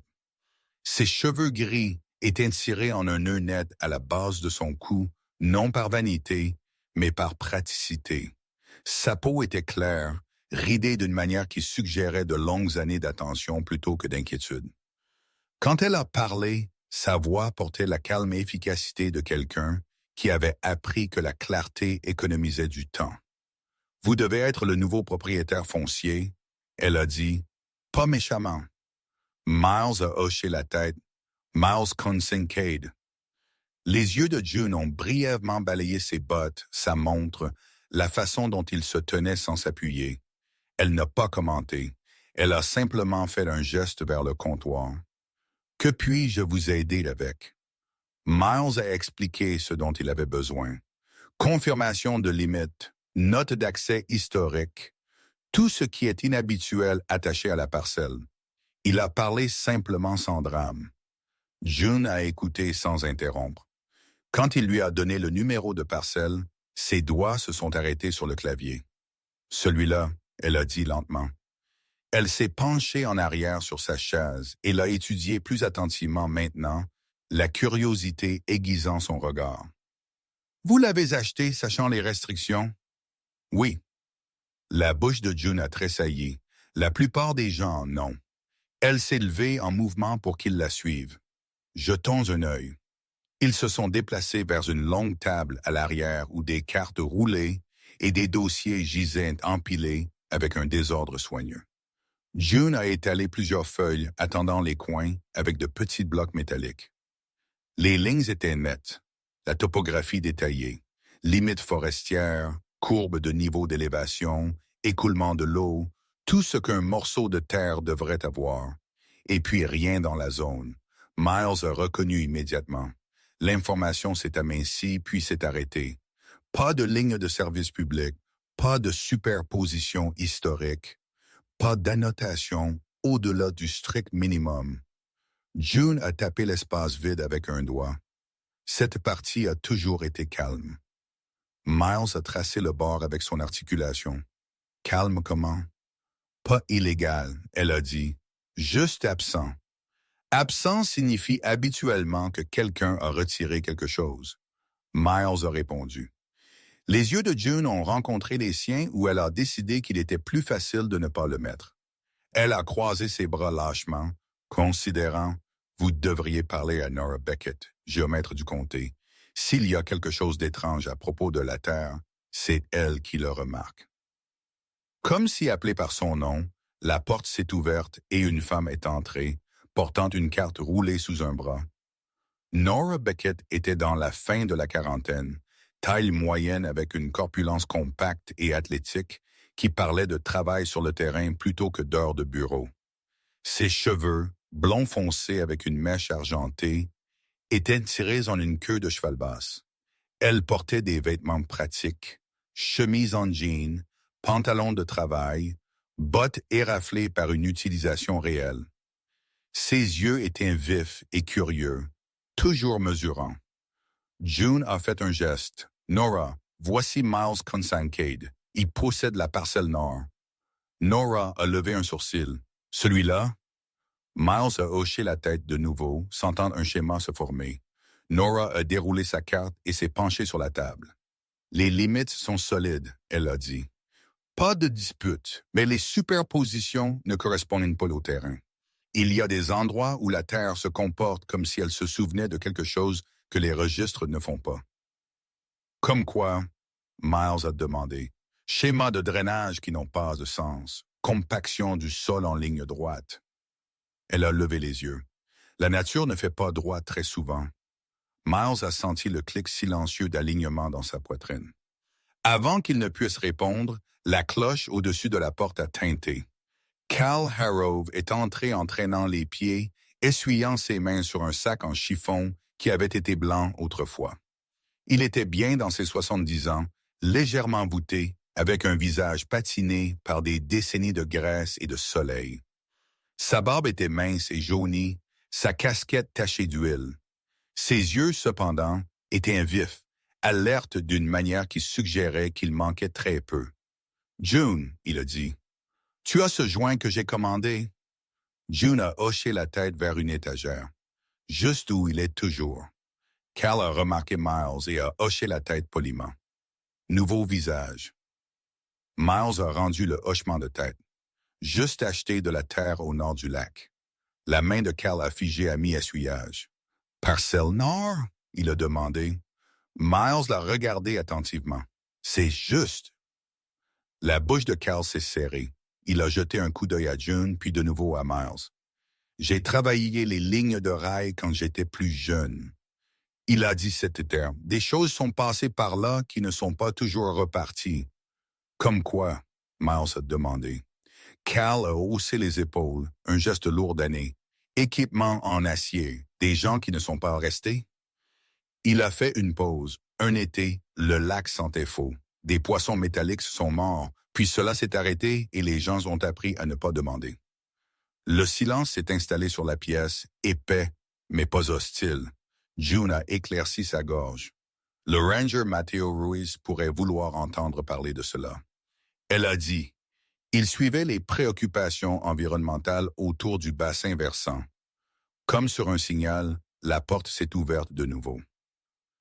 Ses cheveux gris étaient tirés en un nœud net à la base de son cou, non par vanité, mais par praticité. Sa peau était claire, ridée d'une manière qui suggérait de longues années d'attention plutôt que d'inquiétude. Quand elle a parlé, sa voix portait la calme efficacité de quelqu'un qui avait appris que la clarté économisait du temps. « Vous devez être le nouveau propriétaire foncier », elle a dit, pas méchamment. Miles a hoché la tête. « Miles Kincaid. » Les yeux de June ont brièvement balayé ses bottes, sa montre, la façon dont il se tenait sans s'appuyer. Elle n'a pas commenté. Elle a simplement fait un geste vers le comptoir. « Que puis-je vous aider avec? » Miles a expliqué ce dont il avait besoin. Confirmation de limite, note d'accès historique, tout ce qui est inhabituel attaché à la parcelle. Il a parlé simplement sans drame. June a écouté sans interrompre. Quand il lui a donné le numéro de parcelle, ses doigts se sont arrêtés sur le clavier. « Celui-là », elle a dit lentement. Elle s'est penchée en arrière sur sa chaise et l'a étudié plus attentivement maintenant, la curiosité aiguisant son regard. « Vous l'avez acheté, sachant les restrictions? »« Oui. » La bouche de June a tressailli. La plupart des gens, non. Elle s'est levée en mouvement pour qu'ils la suivent. Jetons un œil. Ils se sont déplacés vers une longue table à l'arrière où des cartes roulées et des dossiers gisaient empilés avec un désordre soigneux. June a étalé plusieurs feuilles attendant les coins avec de petits blocs métalliques. Les lignes étaient nettes, la topographie détaillée, limites forestières, courbes de niveau d'élévation, écoulement de l'eau, tout ce qu'un morceau de terre devrait avoir. Et puis rien dans la zone. Miles a reconnu immédiatement. L'information s'est amincie puis s'est arrêtée. Pas de ligne de service public, pas de superposition historique, pas d'annotation au-delà du strict minimum. June a tapé l'espace vide avec un doigt. Cette partie a toujours été calme. Miles a tracé le bord avec son articulation. Calme comment? Pas illégal, elle a dit. Juste absent. Absent signifie habituellement que quelqu'un a retiré quelque chose. Miles a répondu. Les yeux de June ont rencontré les siens où elle a décidé qu'il était plus facile de ne pas le mettre. Elle a croisé ses bras lâchement, considérant « Vous devriez parler à Nora Beckett, géomètre du comté. S'il y a quelque chose d'étrange à propos de la Terre, c'est elle qui le remarque. » Comme si appelée par son nom, la porte s'est ouverte et une femme est entrée, portant une carte roulée sous un bras. Nora Beckett était dans la fin de la quarantaine, taille moyenne avec une corpulence compacte et athlétique qui parlait de travail sur le terrain plutôt que d'heures de bureau. Ses cheveux, blond foncé avec une mèche argentée, étaient tirés en une queue de cheval basse. Elle portait des vêtements pratiques, chemise en jean, pantalon de travail, bottes éraflées par une utilisation réelle. Ses yeux étaient vifs et curieux, toujours mesurants. June a fait un geste. Nora, voici Miles Consancade. Il possède la parcelle nord. Nora a levé un sourcil. Celui-là? Miles a hoché la tête de nouveau, sentant un schéma se former. Nora a déroulé sa carte et s'est penchée sur la table. Les limites sont solides, elle a dit. Pas de dispute, mais les superpositions ne correspondent pas au terrain. Il y a des endroits où la Terre se comporte comme si elle se souvenait de quelque chose que les registres ne font pas. Comme quoi, Miles a demandé, schémas de drainage qui n'ont pas de sens, compaction du sol en ligne droite. Elle a levé les yeux. La nature ne fait pas droit très souvent. Miles a senti le clic silencieux d'alignement dans sa poitrine. Avant qu'il ne puisse répondre, la cloche au-dessus de la porte a tinté. Cal Harrove est entré en traînant les pieds, essuyant ses mains sur un sac en chiffon qui avait été blanc autrefois. Il était bien dans ses 70 ans, légèrement voûté, avec un visage patiné par des décennies de graisse et de soleil. Sa barbe était mince et jaunie, sa casquette tachée d'huile. Ses yeux, cependant, étaient vifs, alertes d'une manière qui suggérait qu'il manquait très peu. « June, » il a dit, « tu as ce joint que j'ai commandé? » June a hoché la tête vers une étagère, juste où il est toujours. Cal a remarqué Miles et a hoché la tête poliment. Nouveau visage. Miles a rendu le hochement de tête. Juste acheté de la terre au nord du lac. La main de Cal a figé à mi-essuyage. « Parcelle nord? » il a demandé. Miles l'a regardé attentivement. « C'est juste. » La bouche de Cal s'est serrée. Il a jeté un coup d'œil à June, puis de nouveau à Miles. « J'ai travaillé les lignes de rail quand j'étais plus jeune. » Il a dit cet terme. « Des choses sont passées par là qui ne sont pas toujours reparties. » « Comme quoi? » Miles a demandé. Cal a haussé les épaules, un geste lourdané. « Équipement en acier, des gens qui ne sont pas restés? » Il a fait une pause. Un été, le lac sentait faux. Des poissons métalliques sont morts, puis cela s'est arrêté et les gens ont appris à ne pas demander. Le silence s'est installé sur la pièce, épais, mais pas hostile. June a éclairci sa gorge. Le ranger Matteo Ruiz pourrait vouloir entendre parler de cela. Elle a dit, il suivait les préoccupations environnementales autour du bassin versant. Comme sur un signal, la porte s'est ouverte de nouveau.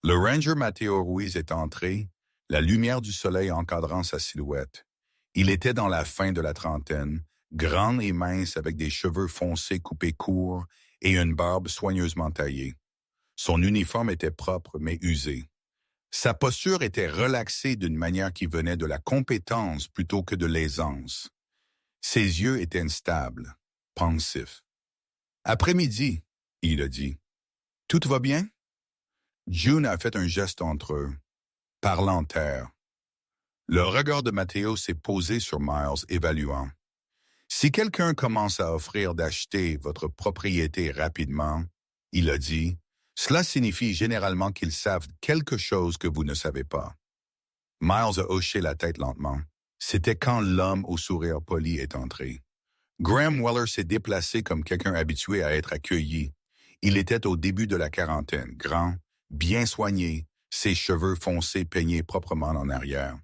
Le ranger Matteo Ruiz est entré, la lumière du soleil encadrant sa silhouette. Il était dans la fin de la trentaine, grand et mince avec des cheveux foncés coupés courts et une barbe soigneusement taillée. Son uniforme était propre mais usé. Sa posture était relaxée d'une manière qui venait de la compétence plutôt que de l'aisance. Ses yeux étaient instables, pensifs. « Après-midi, » il a dit. « Tout va bien? » June a fait un geste entre eux, parlant terre. Le regard de Matteo s'est posé sur Miles, évaluant. « Si quelqu'un commence à offrir d'acheter votre propriété rapidement, » il a dit, « cela signifie généralement qu'ils savent quelque chose que vous ne savez pas. » Miles a hoché la tête lentement. C'était quand l'homme au sourire poli est entré. Graham Weller s'est déplacé comme quelqu'un habitué à être accueilli. Il était au début de la quarantaine, grand, bien soigné, ses cheveux foncés peignés proprement en arrière.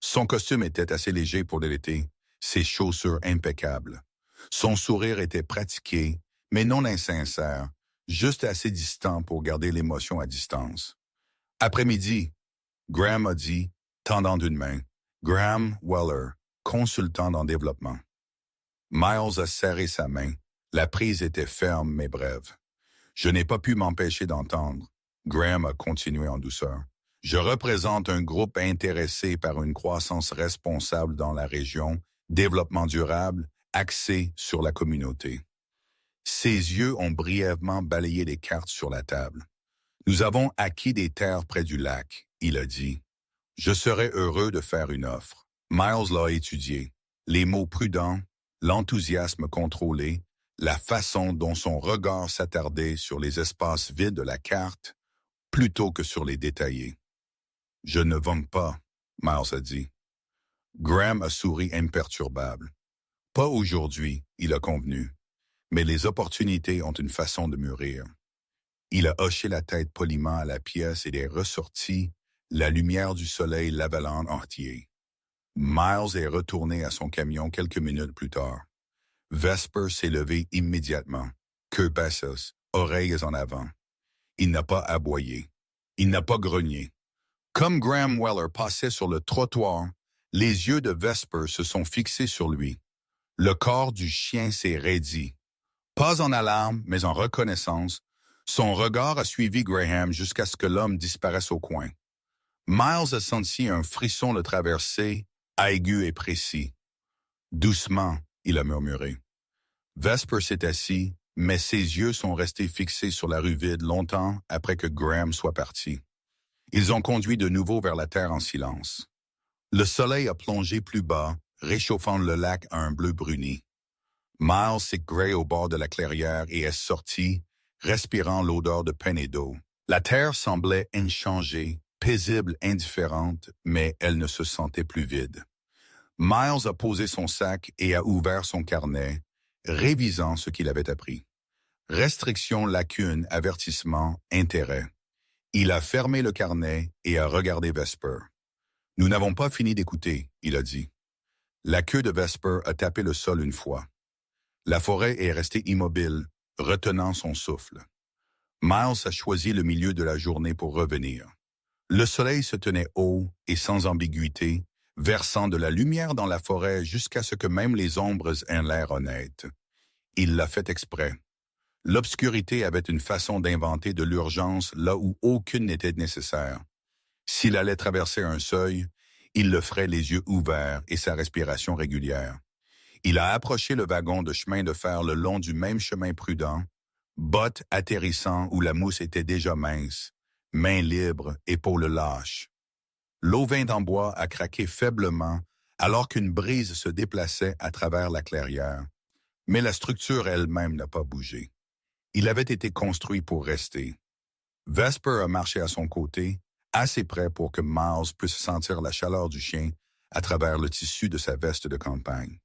Son costume était assez léger pour l'été, ses chaussures impeccables. Son sourire était pratiqué, mais non insincère, juste assez distant pour garder l'émotion à distance. « Après-midi, » Graham a dit, tendant d'une main. Graham Weller, consultant en développement. Miles a serré sa main. La prise était ferme mais brève. « Je n'ai pas pu m'empêcher d'entendre. » Graham a continué en douceur. « Je représente un groupe intéressé par une croissance responsable dans la région, développement durable, axé sur la communauté. » Ses yeux ont brièvement balayé les cartes sur la table. « Nous avons acquis des terres près du lac, » il a dit. « Je serais heureux de faire une offre. » Miles l'a étudié. Les mots prudents, l'enthousiasme contrôlé, la façon dont son regard s'attardait sur les espaces vides de la carte, plutôt que sur les détaillés. « Je ne vends pas. » Miles a dit. Graham a souri imperturbable. Pas aujourd'hui, il a convenu, mais les opportunités ont une façon de mûrir. Il a hoché la tête poliment à la pièce et est ressorti, la lumière du soleil l'avalant entier. Miles est retourné à son camion quelques minutes plus tard. Vesper s'est levé immédiatement, queue basse, oreilles en avant. Il n'a pas aboyé. Il n'a pas grogné. Comme Graham Weller passait sur le trottoir, les yeux de Vesper se sont fixés sur lui. Le corps du chien s'est raidi. Pas en alarme, mais en reconnaissance, son regard a suivi Graham jusqu'à ce que l'homme disparaisse au coin. Miles a senti un frisson le traverser, aigu et précis. Doucement, il a murmuré. Vesper s'est assis, mais ses yeux sont restés fixés sur la rue vide longtemps après que Graham soit parti. Ils ont conduit de nouveau vers la terre en silence. Le soleil a plongé plus bas, réchauffant le lac à un bleu bruni. Miles s'est gré au bord de la clairière et est sorti, respirant l'odeur de pain et d'eau. La terre semblait inchangée, paisible, indifférente, mais elle ne se sentait plus vide. Miles a posé son sac et a ouvert son carnet, révisant ce qu'il avait appris. Restriction, lacune, avertissement, intérêt. Il a fermé le carnet et a regardé Vesper. « Nous n'avons pas fini d'écouter, » il a dit. La queue de Vesper a tapé le sol une fois. La forêt est restée immobile, retenant son souffle. Miles a choisi le milieu de la journée pour revenir. Le soleil se tenait haut et sans ambiguïté, versant de la lumière dans la forêt jusqu'à ce que même les ombres aient l'air honnêtes. Il l'a fait exprès. L'obscurité avait une façon d'inventer de l'urgence là où aucune n'était nécessaire. S'il allait traverser un seuil, il le ferait les yeux ouverts et sa respiration régulière. Il a approché le wagon de chemin de fer le long du même chemin prudent, bottes atterrissant où la mousse était déjà mince, mains libres, épaules lâches. L'auvent en bois a craqué faiblement alors qu'une brise se déplaçait à travers la clairière, mais la structure elle-même n'a pas bougé. Il avait été construit pour rester. Vesper a marché à son côté, assez près pour que Miles puisse sentir la chaleur du chien à travers le tissu de sa veste de campagne.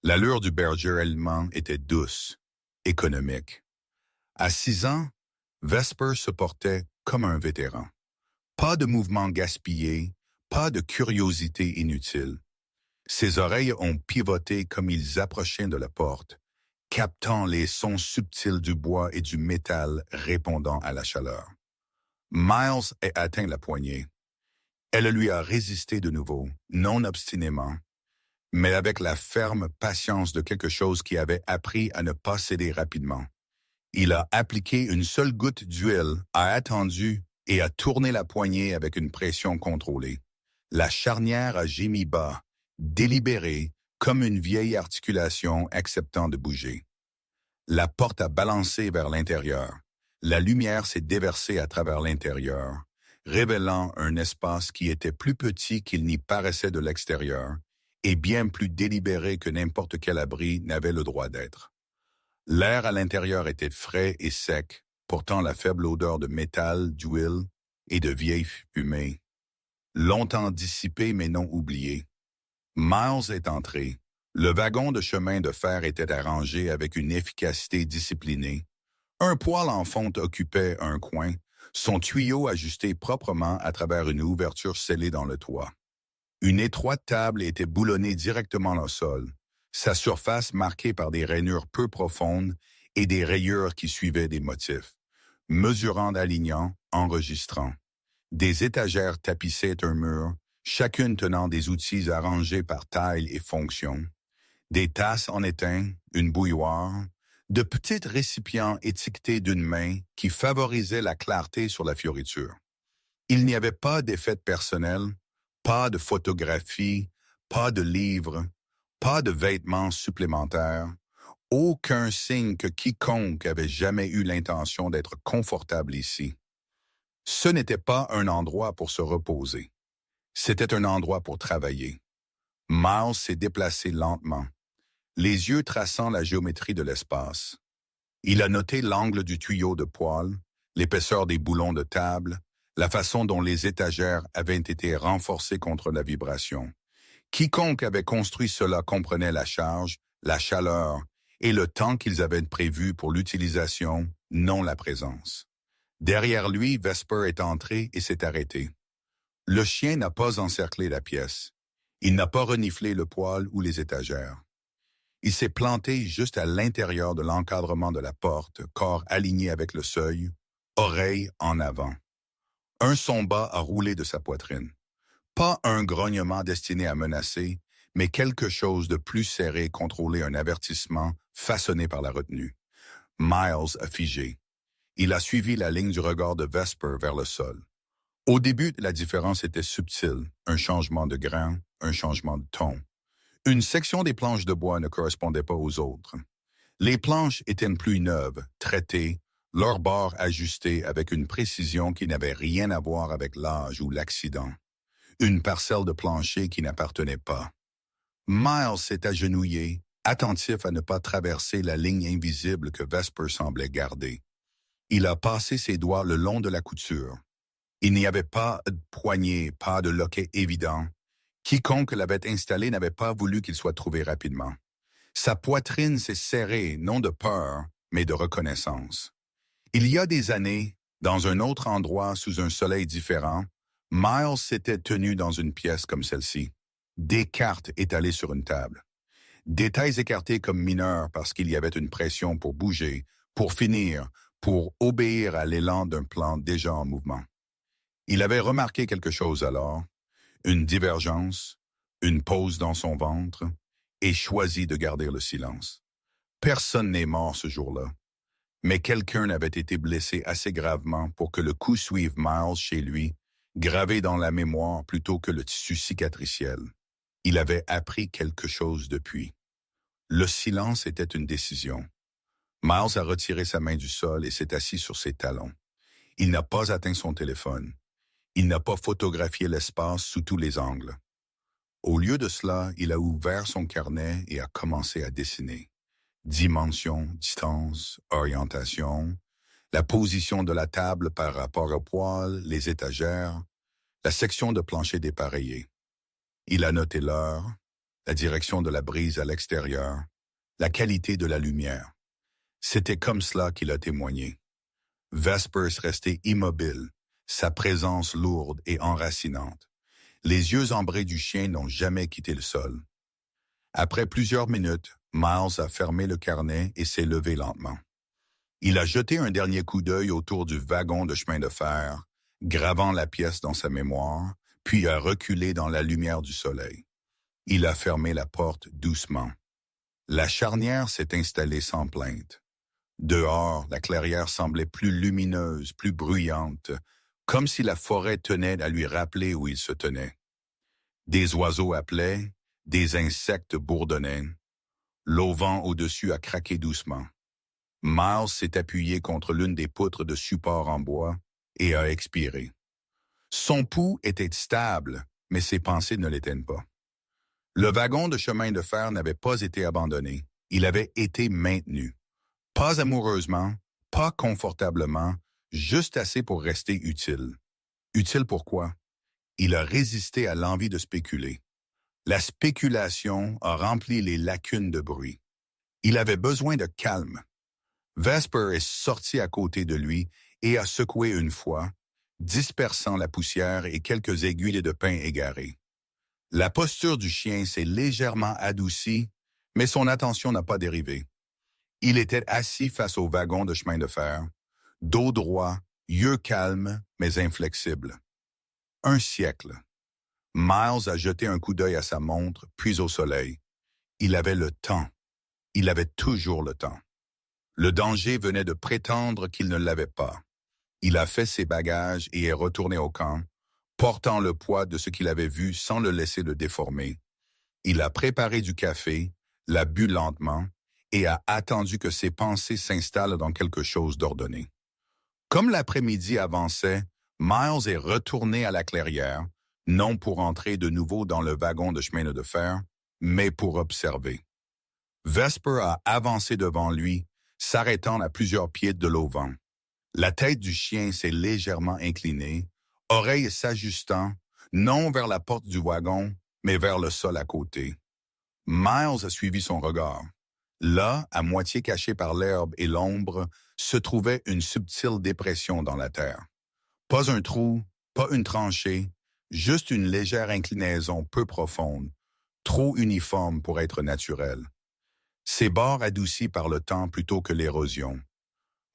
L'allure du berger allemand était douce, économique. À 6 ans, Vesper se portait comme un vétéran. Pas de mouvement gaspillé, pas de curiosité inutile. Ses oreilles ont pivoté comme ils approchaient de la porte, captant les sons subtils du bois et du métal répondant à la chaleur. Miles a atteint la poignée. Elle lui a résisté de nouveau, non obstinément, mais avec la ferme patience de quelque chose qui avait appris à ne pas céder rapidement. Il a appliqué une seule goutte d'huile, a attendu et a tourné la poignée avec une pression contrôlée. La charnière a gémi bas, délibérée, comme une vieille articulation acceptant de bouger. La porte a balancé vers l'intérieur. La lumière s'est déversée à travers l'intérieur, révélant un espace qui était plus petit qu'il n'y paraissait de l'extérieur et bien plus délibéré que n'importe quel abri n'avait le droit d'être. L'air à l'intérieur était frais et sec, portant la faible odeur de métal, d'huile et de vieille fumée. Longtemps dissipé mais non oublié. Miles est entré. Le wagon de chemin de fer était arrangé avec une efficacité disciplinée. Un poêle en fonte occupait un coin, son tuyau ajusté proprement à travers une ouverture scellée dans le toit. Une étroite table était boulonnée directement au sol, sa surface marquée par des rainures peu profondes et des rayures qui suivaient des motifs, mesurant, alignant, enregistrant. Des étagères tapissaient un mur, chacune tenant des outils arrangés par taille et fonction, des tasses en étain, une bouilloire, de petits récipients étiquetés d'une main qui favorisaient la clarté sur la fioriture. Il n'y avait pas d'effet personnel, pas de photographie, pas de livres, pas de vêtements supplémentaires, aucun signe que quiconque avait jamais eu l'intention d'être confortable ici. Ce n'était pas un endroit pour se reposer. C'était un endroit pour travailler. Miles s'est déplacé lentement, les yeux traçant la géométrie de l'espace. Il a noté l'angle du tuyau de poêle, l'épaisseur des boulons de table, la façon dont les étagères avaient été renforcées contre la vibration. Quiconque avait construit cela comprenait la charge, la chaleur et le temps qu'ils avaient prévu pour l'utilisation, non la présence. Derrière lui, Vesper est entré et s'est arrêté. Le chien n'a pas encerclé la pièce. Il n'a pas reniflé le poêle ou les étagères. Il s'est planté juste à l'intérieur de l'encadrement de la porte, corps aligné avec le seuil, oreille en avant. Un son bas a roulé de sa poitrine. Pas un grognement destiné à menacer, mais quelque chose de plus serré contrôler un avertissement façonné par la retenue. Miles a figé. Il a suivi la ligne du regard de Vesper vers le sol. Au début, la différence était subtile, un changement de grain, un changement de ton. Une section des planches de bois ne correspondait pas aux autres. Les planches étaient plus neuves, traitées, leurs bords ajustés avec une précision qui n'avait rien à voir avec l'âge ou l'accident. Une parcelle de plancher qui n'appartenait pas. Miles s'est agenouillé, attentif à ne pas traverser la ligne invisible que Vesper semblait garder. Il a passé ses doigts le long de la couture. Il n'y avait pas de poignée, pas de loquet évident. Quiconque l'avait installé n'avait pas voulu qu'il soit trouvé rapidement. Sa poitrine s'est serrée, non de peur, mais de reconnaissance. Il y a des années, dans un autre endroit sous un soleil différent, Miles s'était tenu dans une pièce comme celle-ci. Des cartes étalées sur une table. Détails écartés comme mineurs parce qu'il y avait une pression pour bouger, pour finir, pour obéir à l'élan d'un plan déjà en mouvement. Il avait remarqué quelque chose alors, une divergence, une pause dans son ventre, et choisi de garder le silence. Personne n'est mort ce jour-là, mais quelqu'un avait été blessé assez gravement pour que le coup suive Miles chez lui, gravé dans la mémoire plutôt que le tissu cicatriciel. Il avait appris quelque chose depuis. Le silence était une décision. Miles a retiré sa main du sol et s'est assis sur ses talons. Il n'a pas atteint son téléphone. Il n'a pas photographié l'espace sous tous les angles. Au lieu de cela, il a ouvert son carnet et a commencé à dessiner. Dimension, distance, orientation, la position de la table par rapport au poêle, les étagères, la section de plancher dépareillé. Il a noté l'heure, la direction de la brise à l'extérieur, la qualité de la lumière. C'était comme cela qu'il a témoigné. Vespers restait immobile, sa présence lourde et enracinante. Les yeux ambrés du chien n'ont jamais quitté le sol. Après plusieurs minutes, Miles a fermé le carnet et s'est levé lentement. Il a jeté un dernier coup d'œil autour du wagon de chemin de fer, gravant la pièce dans sa mémoire, puis a reculé dans la lumière du soleil. Il a fermé la porte doucement. La charnière s'est installée sans plainte. Dehors, la clairière semblait plus lumineuse, plus bruyante, comme si la forêt tenait à lui rappeler où il se tenait. Des oiseaux appelaient, des insectes bourdonnaient. L'auvent au-dessus a craqué doucement. Miles s'est appuyé contre l'une des poutres de support en bois et a expiré. Son pouls était stable, mais ses pensées ne l'étaient pas. Le wagon de chemin de fer n'avait pas été abandonné. Il avait été maintenu. Pas amoureusement, pas confortablement, juste assez pour rester utile. Utile pourquoi? Il a résisté à l'envie de spéculer. La spéculation a rempli les lacunes de bruit. Il avait besoin de calme. Vesper est sorti à côté de lui et a secoué une fois, dispersant la poussière et quelques aiguilles de pain égarées. La posture du chien s'est légèrement adoucie, mais son attention n'a pas dérivé. Il était assis face au wagon de chemin de fer, dos droit, yeux calmes, mais inflexibles. Un siècle. Miles a jeté un coup d'œil à sa montre, puis au soleil. Il avait le temps. Il avait toujours le temps. Le danger venait de prétendre qu'il ne l'avait pas. Il a fait ses bagages et est retourné au camp, portant le poids de ce qu'il avait vu sans le laisser le déformer. Il a préparé du café, l'a bu lentement et a attendu que ses pensées s'installent dans quelque chose d'ordonné. Comme l'après-midi avançait, Miles est retourné à la clairière, non pour entrer de nouveau dans le wagon de chemin de fer, mais pour observer. Vesper a avancé devant lui, s'arrêtant à plusieurs pieds de l'auvent. La tête du chien s'est légèrement inclinée, oreilles s'ajustant, non vers la porte du wagon, mais vers le sol à côté. Miles a suivi son regard. Là, à moitié caché par l'herbe et l'ombre, se trouvait une subtile dépression dans la terre. Pas un trou, pas une tranchée, juste une légère inclinaison peu profonde, trop uniforme pour être naturelle. Ses bords adoucis par le temps plutôt que l'érosion.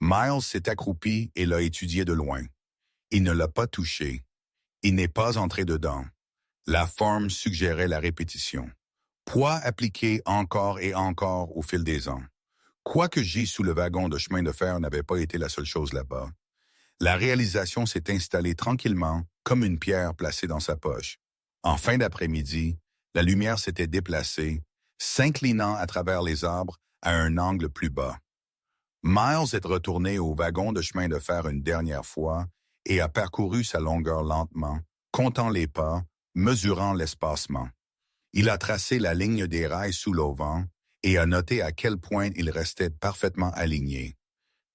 Miles s'est accroupi et l'a étudié de loin. Il ne l'a pas touché. Il n'est pas entré dedans. La forme suggérait la répétition. Poids appliqué encore et encore au fil des ans. Quoi que gît sous le wagon de chemin de fer n'avait pas été la seule chose là-bas. La réalisation s'est installée tranquillement, comme une pierre placée dans sa poche. En fin d'après-midi, la lumière s'était déplacée, s'inclinant à travers les arbres à un angle plus bas. Miles est retourné au wagon de chemin de fer une dernière fois et a parcouru sa longueur lentement, comptant les pas, mesurant l'espacement. Il a tracé la ligne des rails sous l'auvent et a noté à quel point ils restaient parfaitement alignés.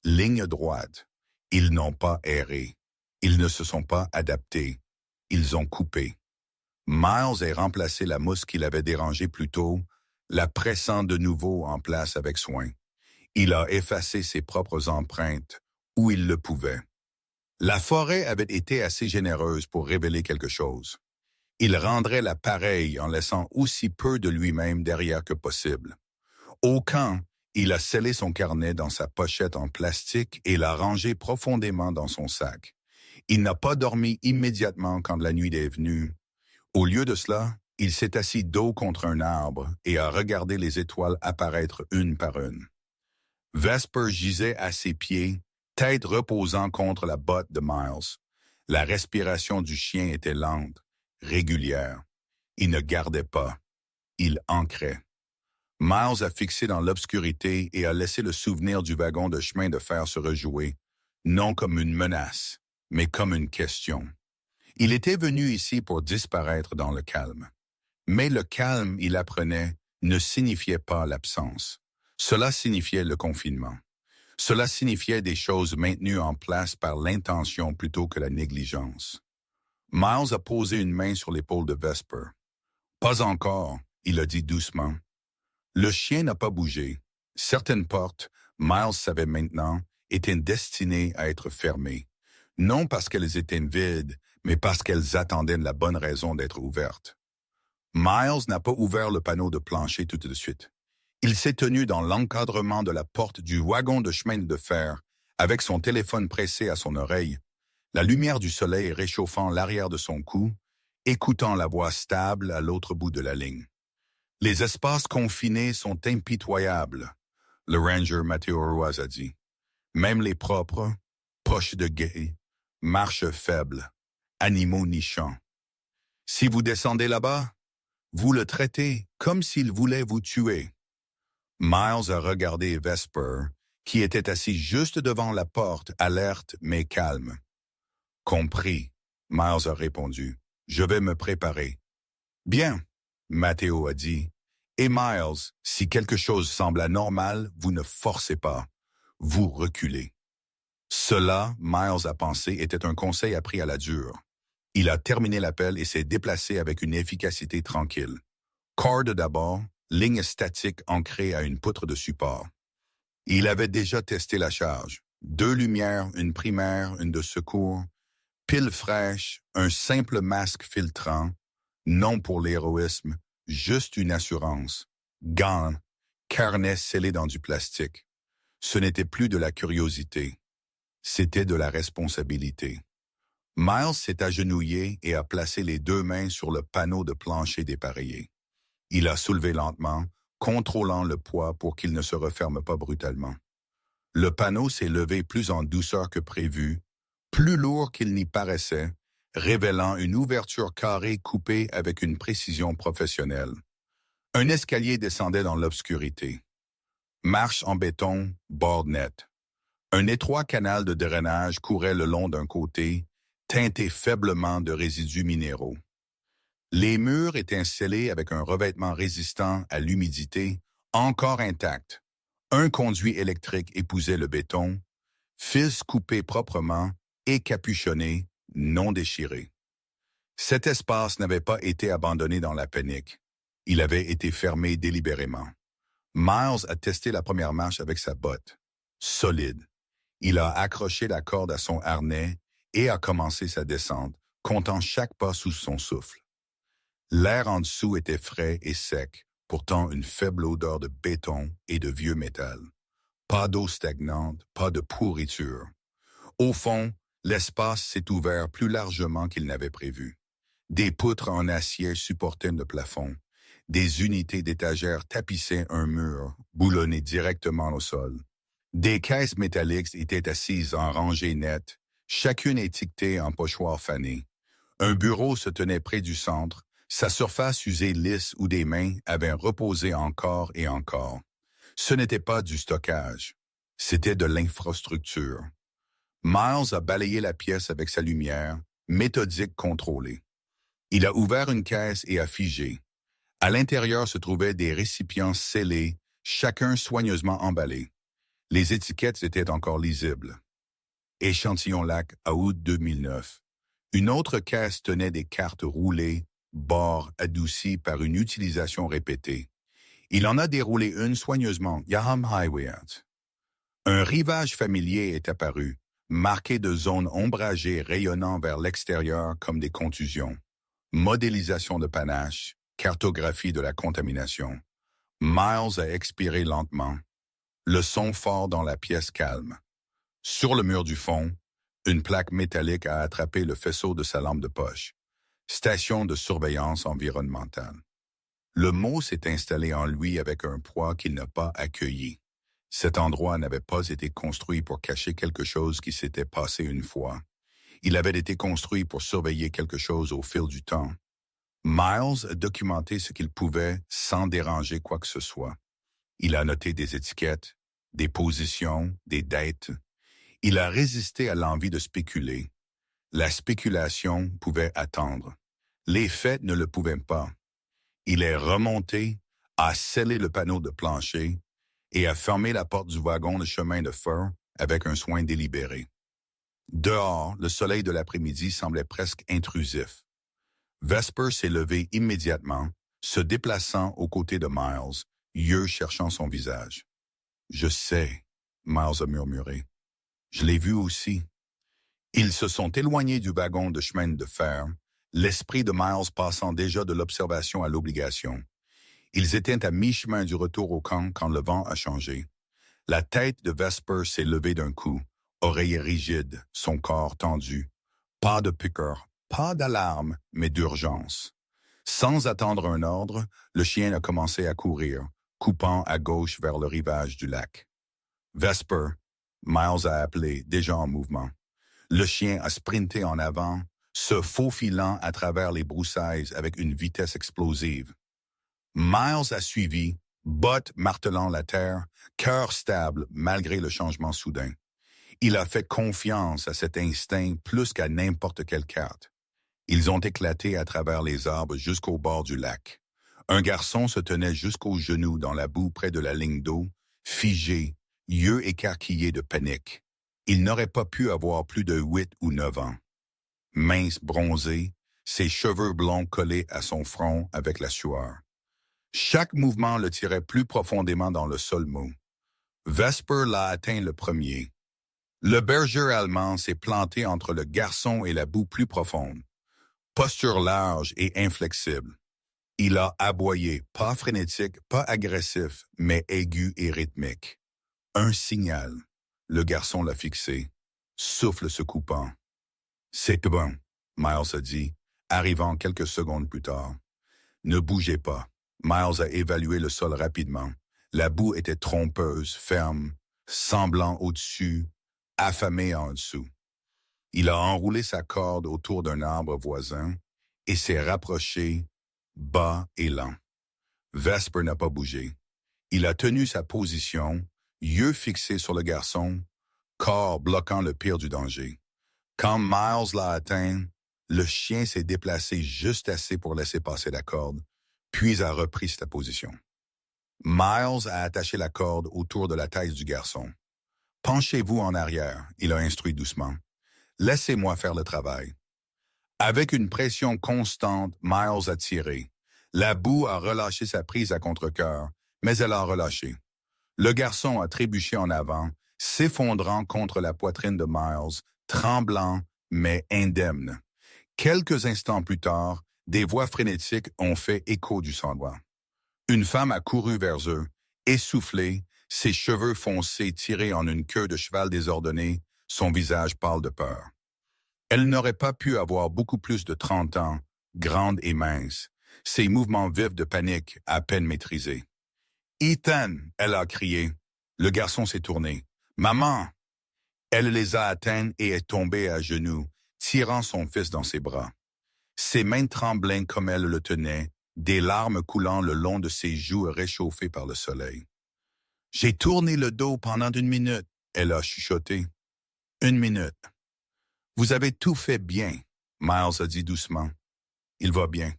Ligne droite. Ils n'ont pas erré. Ils ne se sont pas adaptés. Ils ont coupé. Miles a remplacé la mousse qu'il avait dérangée plus tôt, la pressant de nouveau en place avec soin. Il a effacé ses propres empreintes où il le pouvait. La forêt avait été assez généreuse pour révéler quelque chose. Il rendrait la pareille en laissant aussi peu de lui-même derrière que possible. Au camp, il a scellé son carnet dans sa pochette en plastique et l'a rangé profondément dans son sac. Il n'a pas dormi immédiatement quand la nuit est venue. Au lieu de cela, il s'est assis dos contre un arbre et a regardé les étoiles apparaître une par une. Vesper gisait à ses pieds, tête reposant contre la botte de Miles. La respiration du chien était lente, régulière. Il ne gardait pas. Il ancrait. Miles a fixé dans l'obscurité et a laissé le souvenir du wagon de chemin de fer se rejouer, non comme une menace, mais comme une question. Il était venu ici pour disparaître dans le calme. Mais le calme, il apprenait, ne signifiait pas l'absence. Cela signifiait le confinement. Cela signifiait des choses maintenues en place par l'intention plutôt que la négligence. Miles a posé une main sur l'épaule de Vesper. « Pas encore », il a dit doucement. Le chien n'a pas bougé. Certaines portes, Miles savait maintenant, étaient destinées à être fermées. Non parce qu'elles étaient vides, mais parce qu'elles attendaient la bonne raison d'être ouvertes. Miles n'a pas ouvert le panneau de plancher tout de suite. Il s'est tenu dans l'encadrement de la porte du wagon de chemin de fer, avec son téléphone pressé à son oreille, la lumière du soleil réchauffant l'arrière de son cou, écoutant la voix stable à l'autre bout de la ligne. Les espaces confinés sont impitoyables, le ranger Matteo Ruiz a dit. Même les propres, poches de guet, marches faibles, animaux nichants. Si vous descendez là-bas, vous le traitez comme s'il voulait vous tuer. Miles a regardé Vesper, qui était assis juste devant la porte, alerte mais calme. « Compris », Miles a répondu. « Je vais me préparer. »« Bien », Matteo a dit. « Et Miles, si quelque chose semble anormal, vous ne forcez pas. Vous reculez. » Cela, Miles a pensé, était un conseil appris à la dure. Il a terminé l'appel et s'est déplacé avec une efficacité tranquille. Corde d'abord, ligne statique ancrée à une poutre de support. Il avait déjà testé la charge. 2 lumières, une primaire, une de secours, pile fraîche, un simple masque filtrant, non pour l'héroïsme, juste une assurance. Gants, carnet scellé dans du plastique. Ce n'était plus de la curiosité. C'était de la responsabilité. Miles s'est agenouillé et a placé les 2 mains sur le panneau de plancher dépareillé. Il a soulevé lentement, contrôlant le poids pour qu'il ne se referme pas brutalement. Le panneau s'est levé plus en douceur que prévu, plus lourd qu'il n'y paraissait, révélant une ouverture carrée coupée avec une précision professionnelle. Un escalier descendait dans l'obscurité. Marche en béton, bord net. Un étroit canal de drainage courait le long d'un côté, teinté faiblement de résidus minéraux. Les murs étaient scellés avec un revêtement résistant à l'humidité, encore intact. Un conduit électrique épousait le béton, fils coupé proprement et capuchonné, non déchiré. Cet espace n'avait pas été abandonné dans la panique. Il avait été fermé délibérément. Miles a testé la première marche avec sa botte. Solide. Il a accroché la corde à son harnais et a commencé sa descente, comptant chaque pas sous son souffle. L'air en dessous était frais et sec, pourtant une faible odeur de béton et de vieux métal. Pas d'eau stagnante, pas de pourriture. Au fond, l'espace s'est ouvert plus largement qu'il n'avait prévu. Des poutres en acier supportaient le plafond. Des unités d'étagères tapissaient un mur, boulonné directement au sol. Des caisses métalliques étaient assises en rangées nettes, chacune étiquetée en pochoir fané. Un bureau se tenait près du centre, sa surface usée lisse où des mains avaient reposé encore et encore. Ce n'était pas du stockage, c'était de l'infrastructure. Miles a balayé la pièce avec sa lumière, méthodique contrôlée. Il a ouvert une caisse et a figé. À l'intérieur se trouvaient des récipients scellés, chacun soigneusement emballé. Les étiquettes étaient encore lisibles. Échantillon lac à août 2009. Une autre caisse tenait des cartes roulées, bords adoucis par une utilisation répétée. Il en a déroulé une soigneusement, Yaham Highway. Un rivage familier est apparu, marqué de zones ombragées rayonnant vers l'extérieur comme des contusions. Modélisation de panache, cartographie de la contamination. Miles a expiré lentement. Le son fort dans la pièce calme. Sur le mur du fond, une plaque métallique a attrapé le faisceau de sa lampe de poche. Station de surveillance environnementale. Le mot s'est installé en lui avec un poids qu'il n'a pas accueilli. Cet endroit n'avait pas été construit pour cacher quelque chose qui s'était passé une fois. Il avait été construit pour surveiller quelque chose au fil du temps. Miles a documenté ce qu'il pouvait sans déranger quoi que ce soit. Il a noté des étiquettes, des positions, des dates. Il a résisté à l'envie de spéculer. La spéculation pouvait attendre. Les faits ne le pouvaient pas. Il est remonté, a scellé le panneau de plancher et a fermé la porte du wagon de chemin de fer avec un soin délibéré. Dehors, le soleil de l'après-midi semblait presque intrusif. Vesper s'est levé immédiatement, se déplaçant aux côtés de Miles, yeux cherchant son visage. « Je sais », Miles a murmuré. « Je l'ai vu aussi. » Ils se sont éloignés du wagon de chemin de fer, l'esprit de Miles passant déjà de l'observation à l'obligation. Ils étaient à mi-chemin du retour au camp quand le vent a changé. La tête de Vesper s'est levée d'un coup, oreille rigide, son corps tendu. Pas de piqueur, pas d'alarme, mais d'urgence. Sans attendre un ordre, le chien a commencé à courir, coupant à gauche vers le rivage du lac. Vesper, Miles a appelé, déjà en mouvement. Le chien a sprinté en avant, se faufilant à travers les broussailles avec une vitesse explosive. Miles a suivi, bottes martelant la terre, cœur stable malgré le changement soudain. Il a fait confiance à cet instinct plus qu'à n'importe quelle carte. Ils ont éclaté à travers les arbres jusqu'au bord du lac. Un garçon se tenait jusqu'aux genoux dans la boue près de la ligne d'eau, figé, yeux écarquillés de panique. Il n'aurait pas pu avoir plus de 8 ou 9 ans. Mince, bronzé, ses cheveux blonds collés à son front avec la sueur. Chaque mouvement le tirait plus profondément dans le sol mou. Vesper l'a atteint le premier. Le berger allemand s'est planté entre le garçon et la boue plus profonde. Posture large et inflexible. Il a aboyé, pas frénétique, pas agressif, mais aigu et rythmique. Un signal. Le garçon l'a fixé. Souffle se coupant. « C'est bon », Miles a dit, arrivant quelques secondes plus tard. « Ne bougez pas. » Miles a évalué le sol rapidement. La boue était trompeuse, ferme, semblant au-dessus, affamée en dessous. Il a enroulé sa corde autour d'un arbre voisin et s'est rapproché, bas et lent. Vesper n'a pas bougé. Il a tenu sa position, yeux fixés sur le garçon, corps bloquant le pire du danger. Quand Miles l'a atteint, le chien s'est déplacé juste assez pour laisser passer la corde, puis a repris sa position. Miles a attaché la corde autour de la tête du garçon. « Penchez-vous en arrière », il a instruit doucement. « Laissez-moi faire le travail. Avec une pression constante, Miles a tiré. La boue a relâché sa prise à contre-cœur, mais elle a relâché. Le garçon a trébuché en avant, s'effondrant contre la poitrine de Miles, tremblant mais indemne. Quelques instants plus tard, des voix frénétiques ont fait écho du sanglois. Une femme a couru vers eux, essoufflée, ses cheveux foncés tirés en une queue de cheval désordonnée, son visage pâle de peur. Elle n'aurait pas pu avoir beaucoup plus de 30 ans, grande et mince, ses mouvements vifs de panique à peine maîtrisés. « Ethan !» elle a crié. Le garçon s'est tourné. « Maman !» Elle les a atteints et est tombée à genoux, tirant son fils dans ses bras. Ses mains tremblaient comme elle le tenait, des larmes coulant le long de ses joues réchauffées par le soleil. « J'ai tourné le dos pendant 1 minute, » elle a chuchoté. « 1 minute. »« Vous avez tout fait bien, » Miles a dit doucement. « Il va bien. »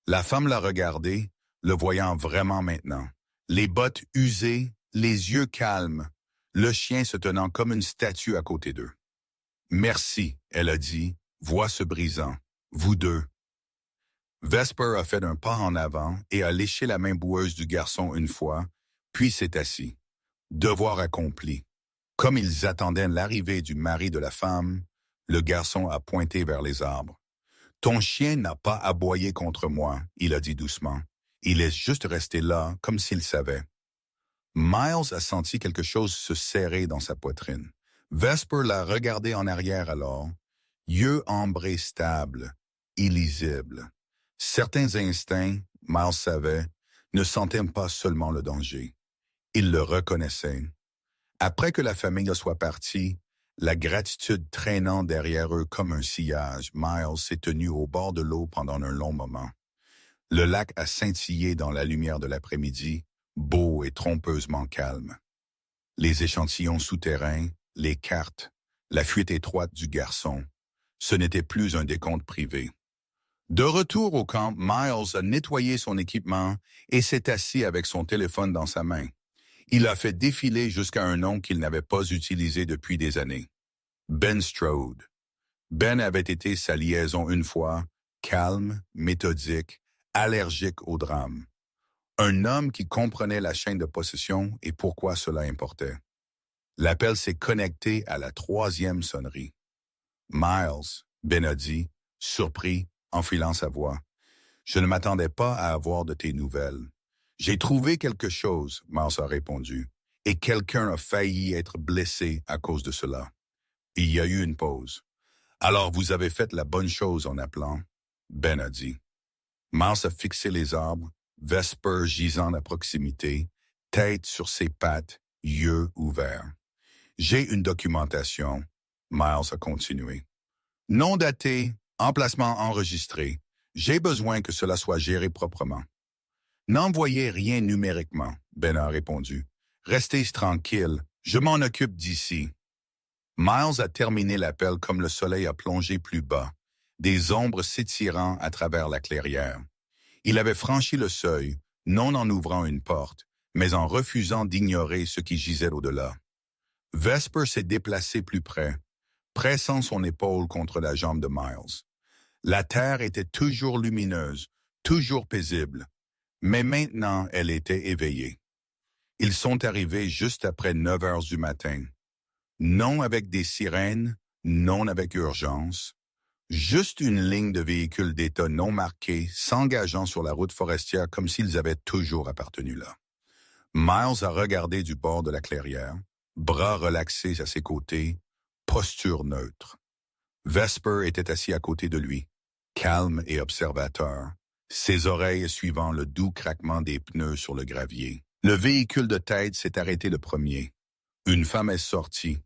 La femme l'a regardé, le voyant vraiment maintenant. Les bottes usées, les yeux calmes, le chien se tenant comme une statue à côté d'eux. « Merci, » elle a dit, voix se brisant. « Vous deux. » Vesper a fait un pas en avant et a léché la main boueuse du garçon une fois, puis s'est assis. Devoir accompli. Comme ils attendaient l'arrivée du mari de la femme, le garçon a pointé vers les arbres. « Ton chien n'a pas aboyé contre moi, » il a dit doucement. Il est juste resté là, comme s'il savait. Miles a senti quelque chose se serrer dans sa poitrine. Vesper l'a regardé en arrière alors, yeux ambrés stables, illisibles. Certains instincts, Miles savait, ne sentaient pas seulement le danger. Ils le reconnaissaient. Après que la famille soit partie, la gratitude traînant derrière eux comme un sillage, Miles s'est tenu au bord de l'eau pendant un long moment. Le lac a scintillé dans la lumière de l'après-midi, beau et trompeusement calme. Les échantillons souterrains, les cartes, la fuite étroite du garçon, ce n'était plus un décompte privé. De retour au camp, Miles a nettoyé son équipement et s'est assis avec son téléphone dans sa main. Il a fait défiler jusqu'à un nom qu'il n'avait pas utilisé depuis des années. Ben Strode. Ben avait été sa liaison une fois, calme, méthodique, allergique au drame. Un homme qui comprenait la chaîne de possession et pourquoi cela importait. L'appel s'est connecté à la 3e sonnerie. Miles, Ben a dit, surpris, enfilant sa voix. « Je ne m'attendais pas à avoir de tes nouvelles. »« J'ai trouvé quelque chose, » Miles a répondu, « et quelqu'un a failli être blessé à cause de cela. » Il y a eu une pause. « Alors vous avez fait la bonne chose en appelant, » Ben a dit. Miles a fixé les arbres, Vesper gisant à proximité, tête sur ses pattes, yeux ouverts. « J'ai une documentation, » Miles a continué. « Nom daté, emplacement enregistré. J'ai besoin que cela soit géré proprement. »« N'envoyez rien numériquement, » Ben a répondu. « Restez tranquille, je m'en occupe d'ici. » Miles a terminé l'appel comme le soleil a plongé plus bas, des ombres s'étirant à travers la clairière. Il avait franchi le seuil, non en ouvrant une porte, mais en refusant d'ignorer ce qui gisait au-delà. Vesper s'est déplacé plus près, pressant son épaule contre la jambe de Miles. La terre était toujours lumineuse, toujours paisible, mais maintenant elle était éveillée. Ils sont arrivés juste après 9 heures du matin. Non avec des sirènes, non avec urgence. Juste une ligne de véhicules d'État non marqués s'engageant sur la route forestière comme s'ils avaient toujours appartenu là. Miles a regardé du bord de la clairière, bras relaxés à ses côtés, posture neutre. Vesper était assis à côté de lui, calme et observateur, ses oreilles suivant le doux craquement des pneus sur le gravier. Le véhicule de tête s'est arrêté le premier. Une femme est sortie,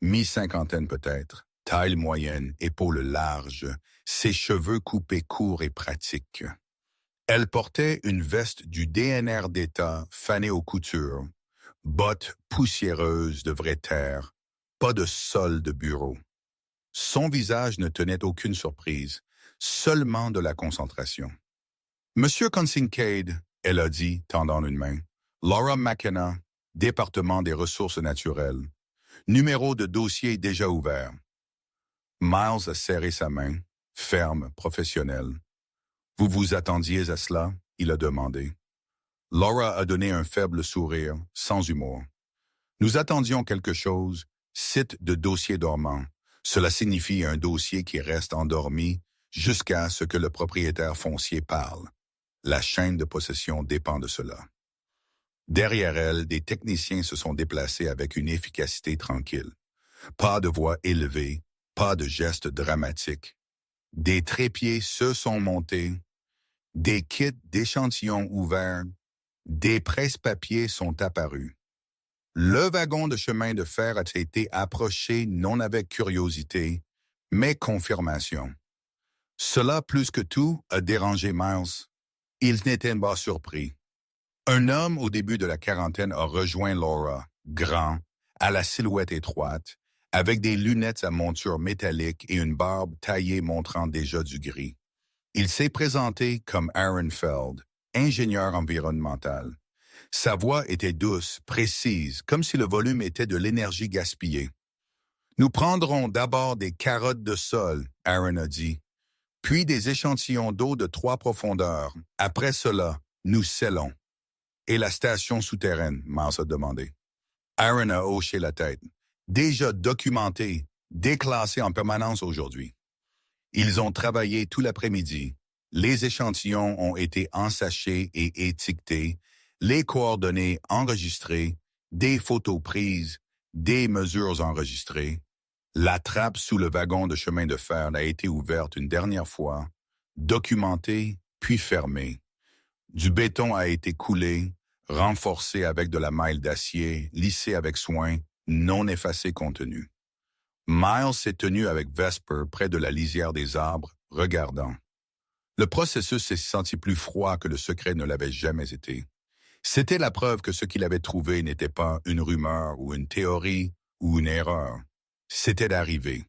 mi-cinquantaine peut-être, taille moyenne, épaules larges, ses cheveux coupés courts et pratiques. Elle portait une veste du DNR d'État fanée aux coutures, bottes poussiéreuses de vraie terre, pas de sol de bureau. Son visage ne tenait aucune surprise, seulement de la concentration. « Monsieur Kincaid, » elle a dit, tendant une main. « Laura McKenna, département des ressources naturelles. Numéro de dossier déjà ouvert. » Miles a serré sa main. ferme, professionnelle. Vous vous attendiez à cela? Il a demandé. Laura a donné un faible sourire, sans humour. Nous attendions quelque chose, site de dossier dormant. Cela signifie un dossier qui reste endormi jusqu'à ce que le propriétaire foncier parle. La chaîne de possession dépend de cela. Derrière elle, des techniciens se sont déplacés avec une efficacité tranquille. Pas de voix élevée, pas de gestes dramatiques. Des trépieds se sont montés, des kits d'échantillons ouverts, des presse-papiers sont apparus. Le wagon de chemin de fer a été approché non avec curiosité, mais confirmation. Cela, plus que tout, a dérangé Miles. Il n'était pas surpris. Un homme au début de la quarantaine a rejoint Laura, grand, à la silhouette étroite, avec des lunettes à monture métallique et une barbe taillée montrant déjà du gris. Il s'est présenté comme Aaron Feld, ingénieur environnemental. Sa voix était douce, précise, comme si le volume était de l'énergie gaspillée. « Nous prendrons d'abord des carottes de sol, » Aaron a dit, « puis des échantillons d'eau de 3 profondeurs. Après cela, nous scellons. » « Et la station souterraine? » Miles a demandé. Aaron a hoché la tête. « Déjà documenté, déclassé en permanence aujourd'hui. » Ils ont travaillé tout l'après-midi. Les échantillons ont été ensachés et étiquetés, les coordonnées enregistrées, des photos prises, des mesures enregistrées. La trappe sous le wagon de chemin de fer a été ouverte une dernière fois, documentée puis fermée. Du béton a été coulé, renforcé avec de la maille d'acier, lissé avec soin, non effacé contenu. Miles s'est tenu avec Vesper près de la lisière des arbres, regardant. Le processus s'est senti plus froid que le secret ne l'avait jamais été. C'était la preuve que ce qu'il avait trouvé n'était pas une rumeur ou une théorie ou une erreur. C'était arrivé.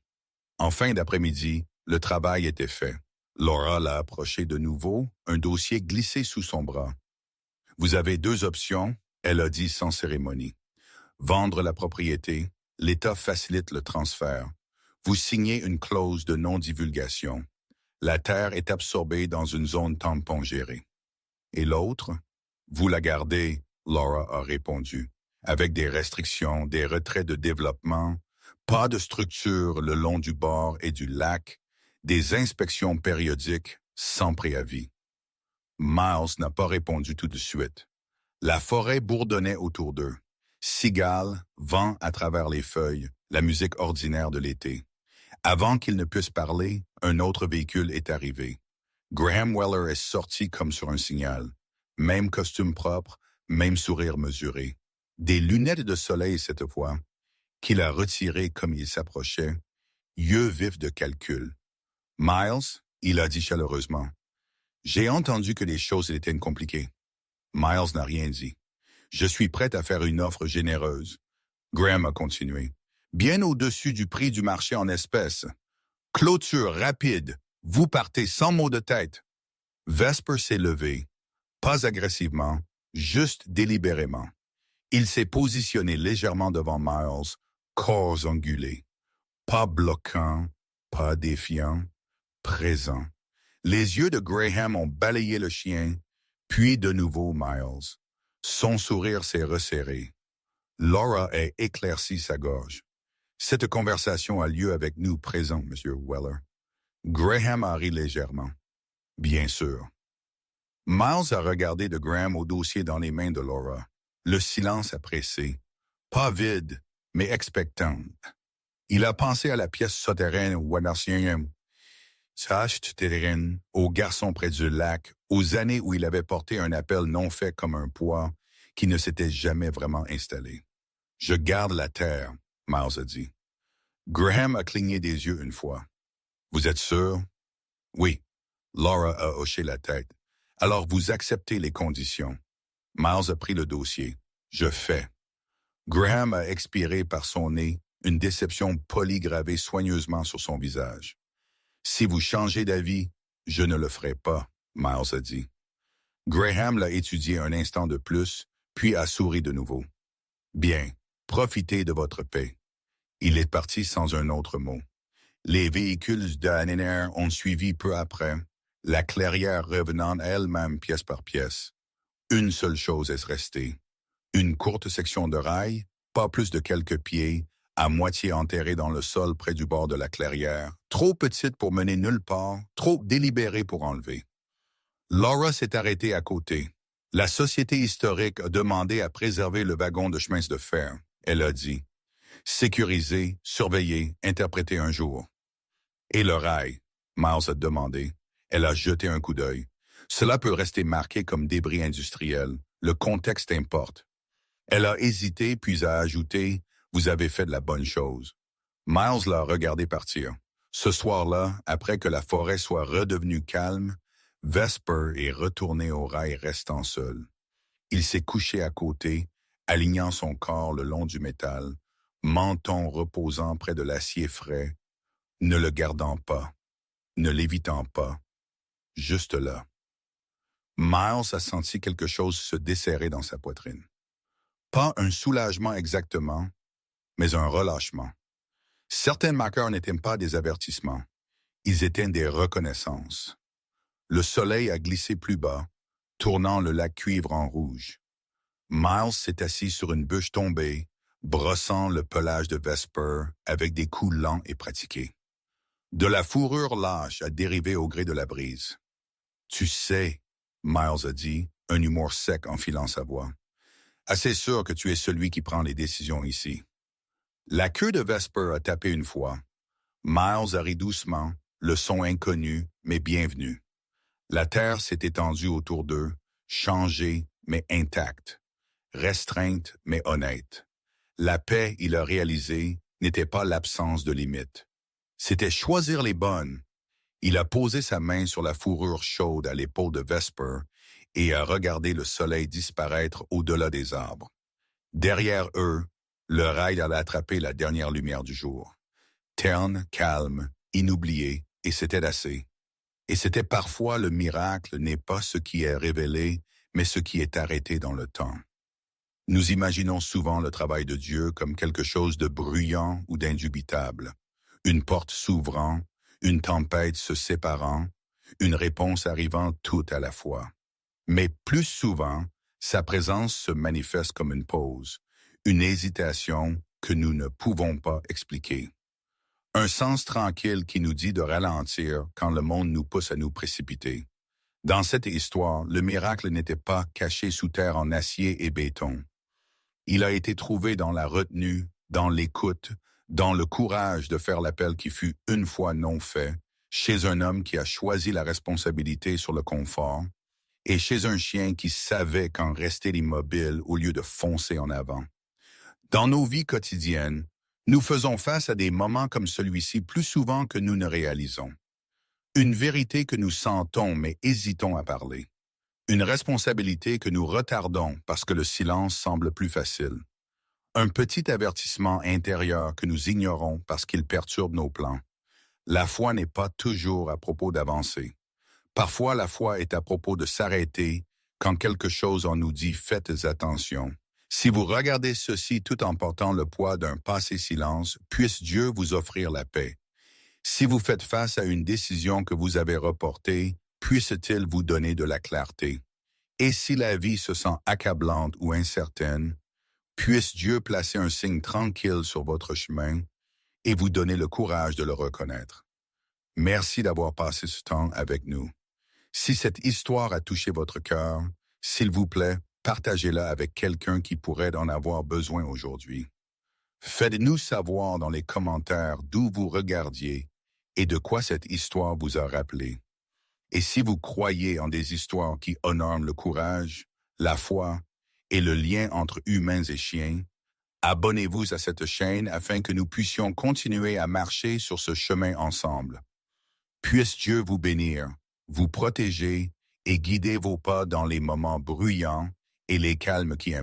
En fin d'après-midi, le travail était fait. Laura l'a approché de nouveau, un dossier glissé sous son bras. « Vous avez 2 options, » elle a dit sans cérémonie. « Vendre la propriété, l'État facilite le transfert. Vous signez une clause de non-divulgation. La terre est absorbée dans une zone tampon gérée. Et l'autre, vous la gardez, » Laura a répondu, avec des restrictions, des retraits de développement, pas de structure le long du bord et du lac, des inspections périodiques sans préavis. Miles n'a pas répondu tout de suite. La forêt bourdonnait autour d'eux. Cigales, vent à travers les feuilles, la musique ordinaire de l'été. Avant qu'il ne puisse parler, un autre véhicule est arrivé. Graham Weller est sorti comme sur un signal. Même costume propre, même sourire mesuré. Des lunettes de soleil cette fois, qu'il a retirées comme il s'approchait, yeux vifs de calcul. « Miles, » il a dit chaleureusement, « j'ai entendu que les choses étaient compliquées. » Miles n'a rien dit. « Je suis prêt à faire une offre généreuse. » Graham a continué. « Bien au-dessus du prix du marché en espèces. Clôture rapide. Vous partez sans mot de tête. » Vesper s'est levé, pas agressivement, juste délibérément. Il s'est positionné légèrement devant Miles, corps angulé. Pas bloquant, pas défiant, présent. Les yeux de Graham ont balayé le chien, puis de nouveau Miles. Son sourire s'est resserré. Laura a éclairci sa gorge. « Cette conversation a lieu avec nous présents, Monsieur Weller. » Graham a ri légèrement. « Bien sûr. » Miles a regardé de Graham au dossier dans les mains de Laura. Le silence a pressé. Pas vide, mais expectant. Il a pensé à la pièce souterraine aux garçons près du lac, aux années où il avait porté un appel non fait comme un poids qui ne s'était jamais vraiment installé. « Je garde la terre », Miles a dit. Graham a cligné des yeux une fois. « Vous êtes sûr? » « Oui. » Laura a hoché la tête. « Alors vous acceptez les conditions. » Miles a pris le dossier. « Je fais. » Graham a expiré par son nez, une déception polie gravée soigneusement sur son visage. « Si vous changez d'avis, je ne le ferai pas, » Miles a dit. Graham l'a étudié un instant de plus, puis a souri de nouveau. « Bien, profitez de votre paix. » Il est parti sans un autre mot. Les véhicules d'Anner ont suivi peu après, la clairière revenant elle-même pièce par pièce. Une seule chose est restée. Une courte section de rail, pas plus de quelques pieds, à moitié enterrée dans le sol près du bord de la clairière, trop petite pour mener nulle part, trop délibérée pour enlever. Laura s'est arrêtée à côté. La Société historique a demandé à préserver le wagon de chemin de fer. Elle a dit « Sécuriser, surveiller, interpréter un jour ». Et le rail, Miles a demandé. Elle a jeté un coup d'œil. Cela peut rester marqué comme débris industriel. Le contexte importe. Elle a hésité, puis a ajouté « Vous avez fait de la bonne chose ». Miles l'a regardé partir. Ce soir-là, après que la forêt soit redevenue calme, Vesper est retourné au rail restant seul. Il s'est couché à côté, alignant son corps le long du métal, menton reposant près de l'acier frais, ne le gardant pas, ne l'évitant pas, juste là. Miles a senti quelque chose se desserrer dans sa poitrine. Pas un soulagement exactement, mais un relâchement. Certains marqueurs n'étaient pas des avertissements, ils étaient des reconnaissances. Le soleil a glissé plus bas, tournant le lac cuivre en rouge. Miles s'est assis sur une bûche tombée, brossant le pelage de Vesper avec des coups lents et pratiqués. De la fourrure lâche a dérivé au gré de la brise. « Tu sais, » Miles a dit, un humour sec en filant sa voix. « Assez sûr que tu es celui qui prend les décisions ici. » La queue de Vesper a tapé une fois. Miles a ri doucement, le son inconnu, mais bienvenu. La terre s'est étendue autour d'eux, changée, mais intacte. Restreinte, mais honnête. La paix, il a réalisé, n'était pas l'absence de limites. C'était choisir les bonnes. Il a posé sa main sur la fourrure chaude à l'épaule de Vesper et a regardé le soleil disparaître au-delà des arbres. Derrière eux, le rail allait attraper la dernière lumière du jour. Terne, calme, inoublié, et c'était assez. Et c'était parfois le miracle n'est pas ce qui est révélé, mais ce qui est arrêté dans le temps. Nous imaginons souvent le travail de Dieu comme quelque chose de bruyant ou d'indubitable. Une porte s'ouvrant, une tempête se séparant, une réponse arrivant tout à la fois. Mais plus souvent, sa présence se manifeste comme une pause, une hésitation que nous ne pouvons pas expliquer. Un sens tranquille qui nous dit de ralentir quand le monde nous pousse à nous précipiter. Dans cette histoire, le miracle n'était pas caché sous terre en acier et béton. Il a été trouvé dans la retenue, dans l'écoute, dans le courage de faire l'appel qui fut une fois non fait, chez un homme qui a choisi la responsabilité sur le confort, et chez un chien qui savait quand rester immobile au lieu de foncer en avant. Dans nos vies quotidiennes, nous faisons face à des moments comme celui-ci plus souvent que nous ne réalisons. Une vérité que nous sentons mais hésitons à parler. Une responsabilité que nous retardons parce que le silence semble plus facile. Un petit avertissement intérieur que nous ignorons parce qu'il perturbe nos plans. La foi n'est pas toujours à propos d'avancer. Parfois, la foi est à propos de s'arrêter quand quelque chose en nous dit « faites attention ». Si vous regardez ceci tout en portant le poids d'un passé silence, puisse Dieu vous offrir la paix. Si vous faites face à une décision que vous avez reportée, puisse-t-il vous donner de la clarté. Et si la vie se sent accablante ou incertaine, puisse Dieu placer un signe tranquille sur votre chemin et vous donner le courage de le reconnaître. Merci d'avoir passé ce temps avec nous. Si cette histoire a touché votre cœur, s'il vous plaît, partagez-la avec quelqu'un qui pourrait en avoir besoin aujourd'hui. Faites-nous savoir dans les commentaires d'où vous regardiez et de quoi cette histoire vous a rappelé. Et si vous croyez en des histoires qui honorent le courage, la foi et le lien entre humains et chiens, abonnez-vous à cette chaîne afin que nous puissions continuer à marcher sur ce chemin ensemble. Puisse Dieu vous bénir, vous protéger et guider vos pas dans les moments bruyants et les calmes qui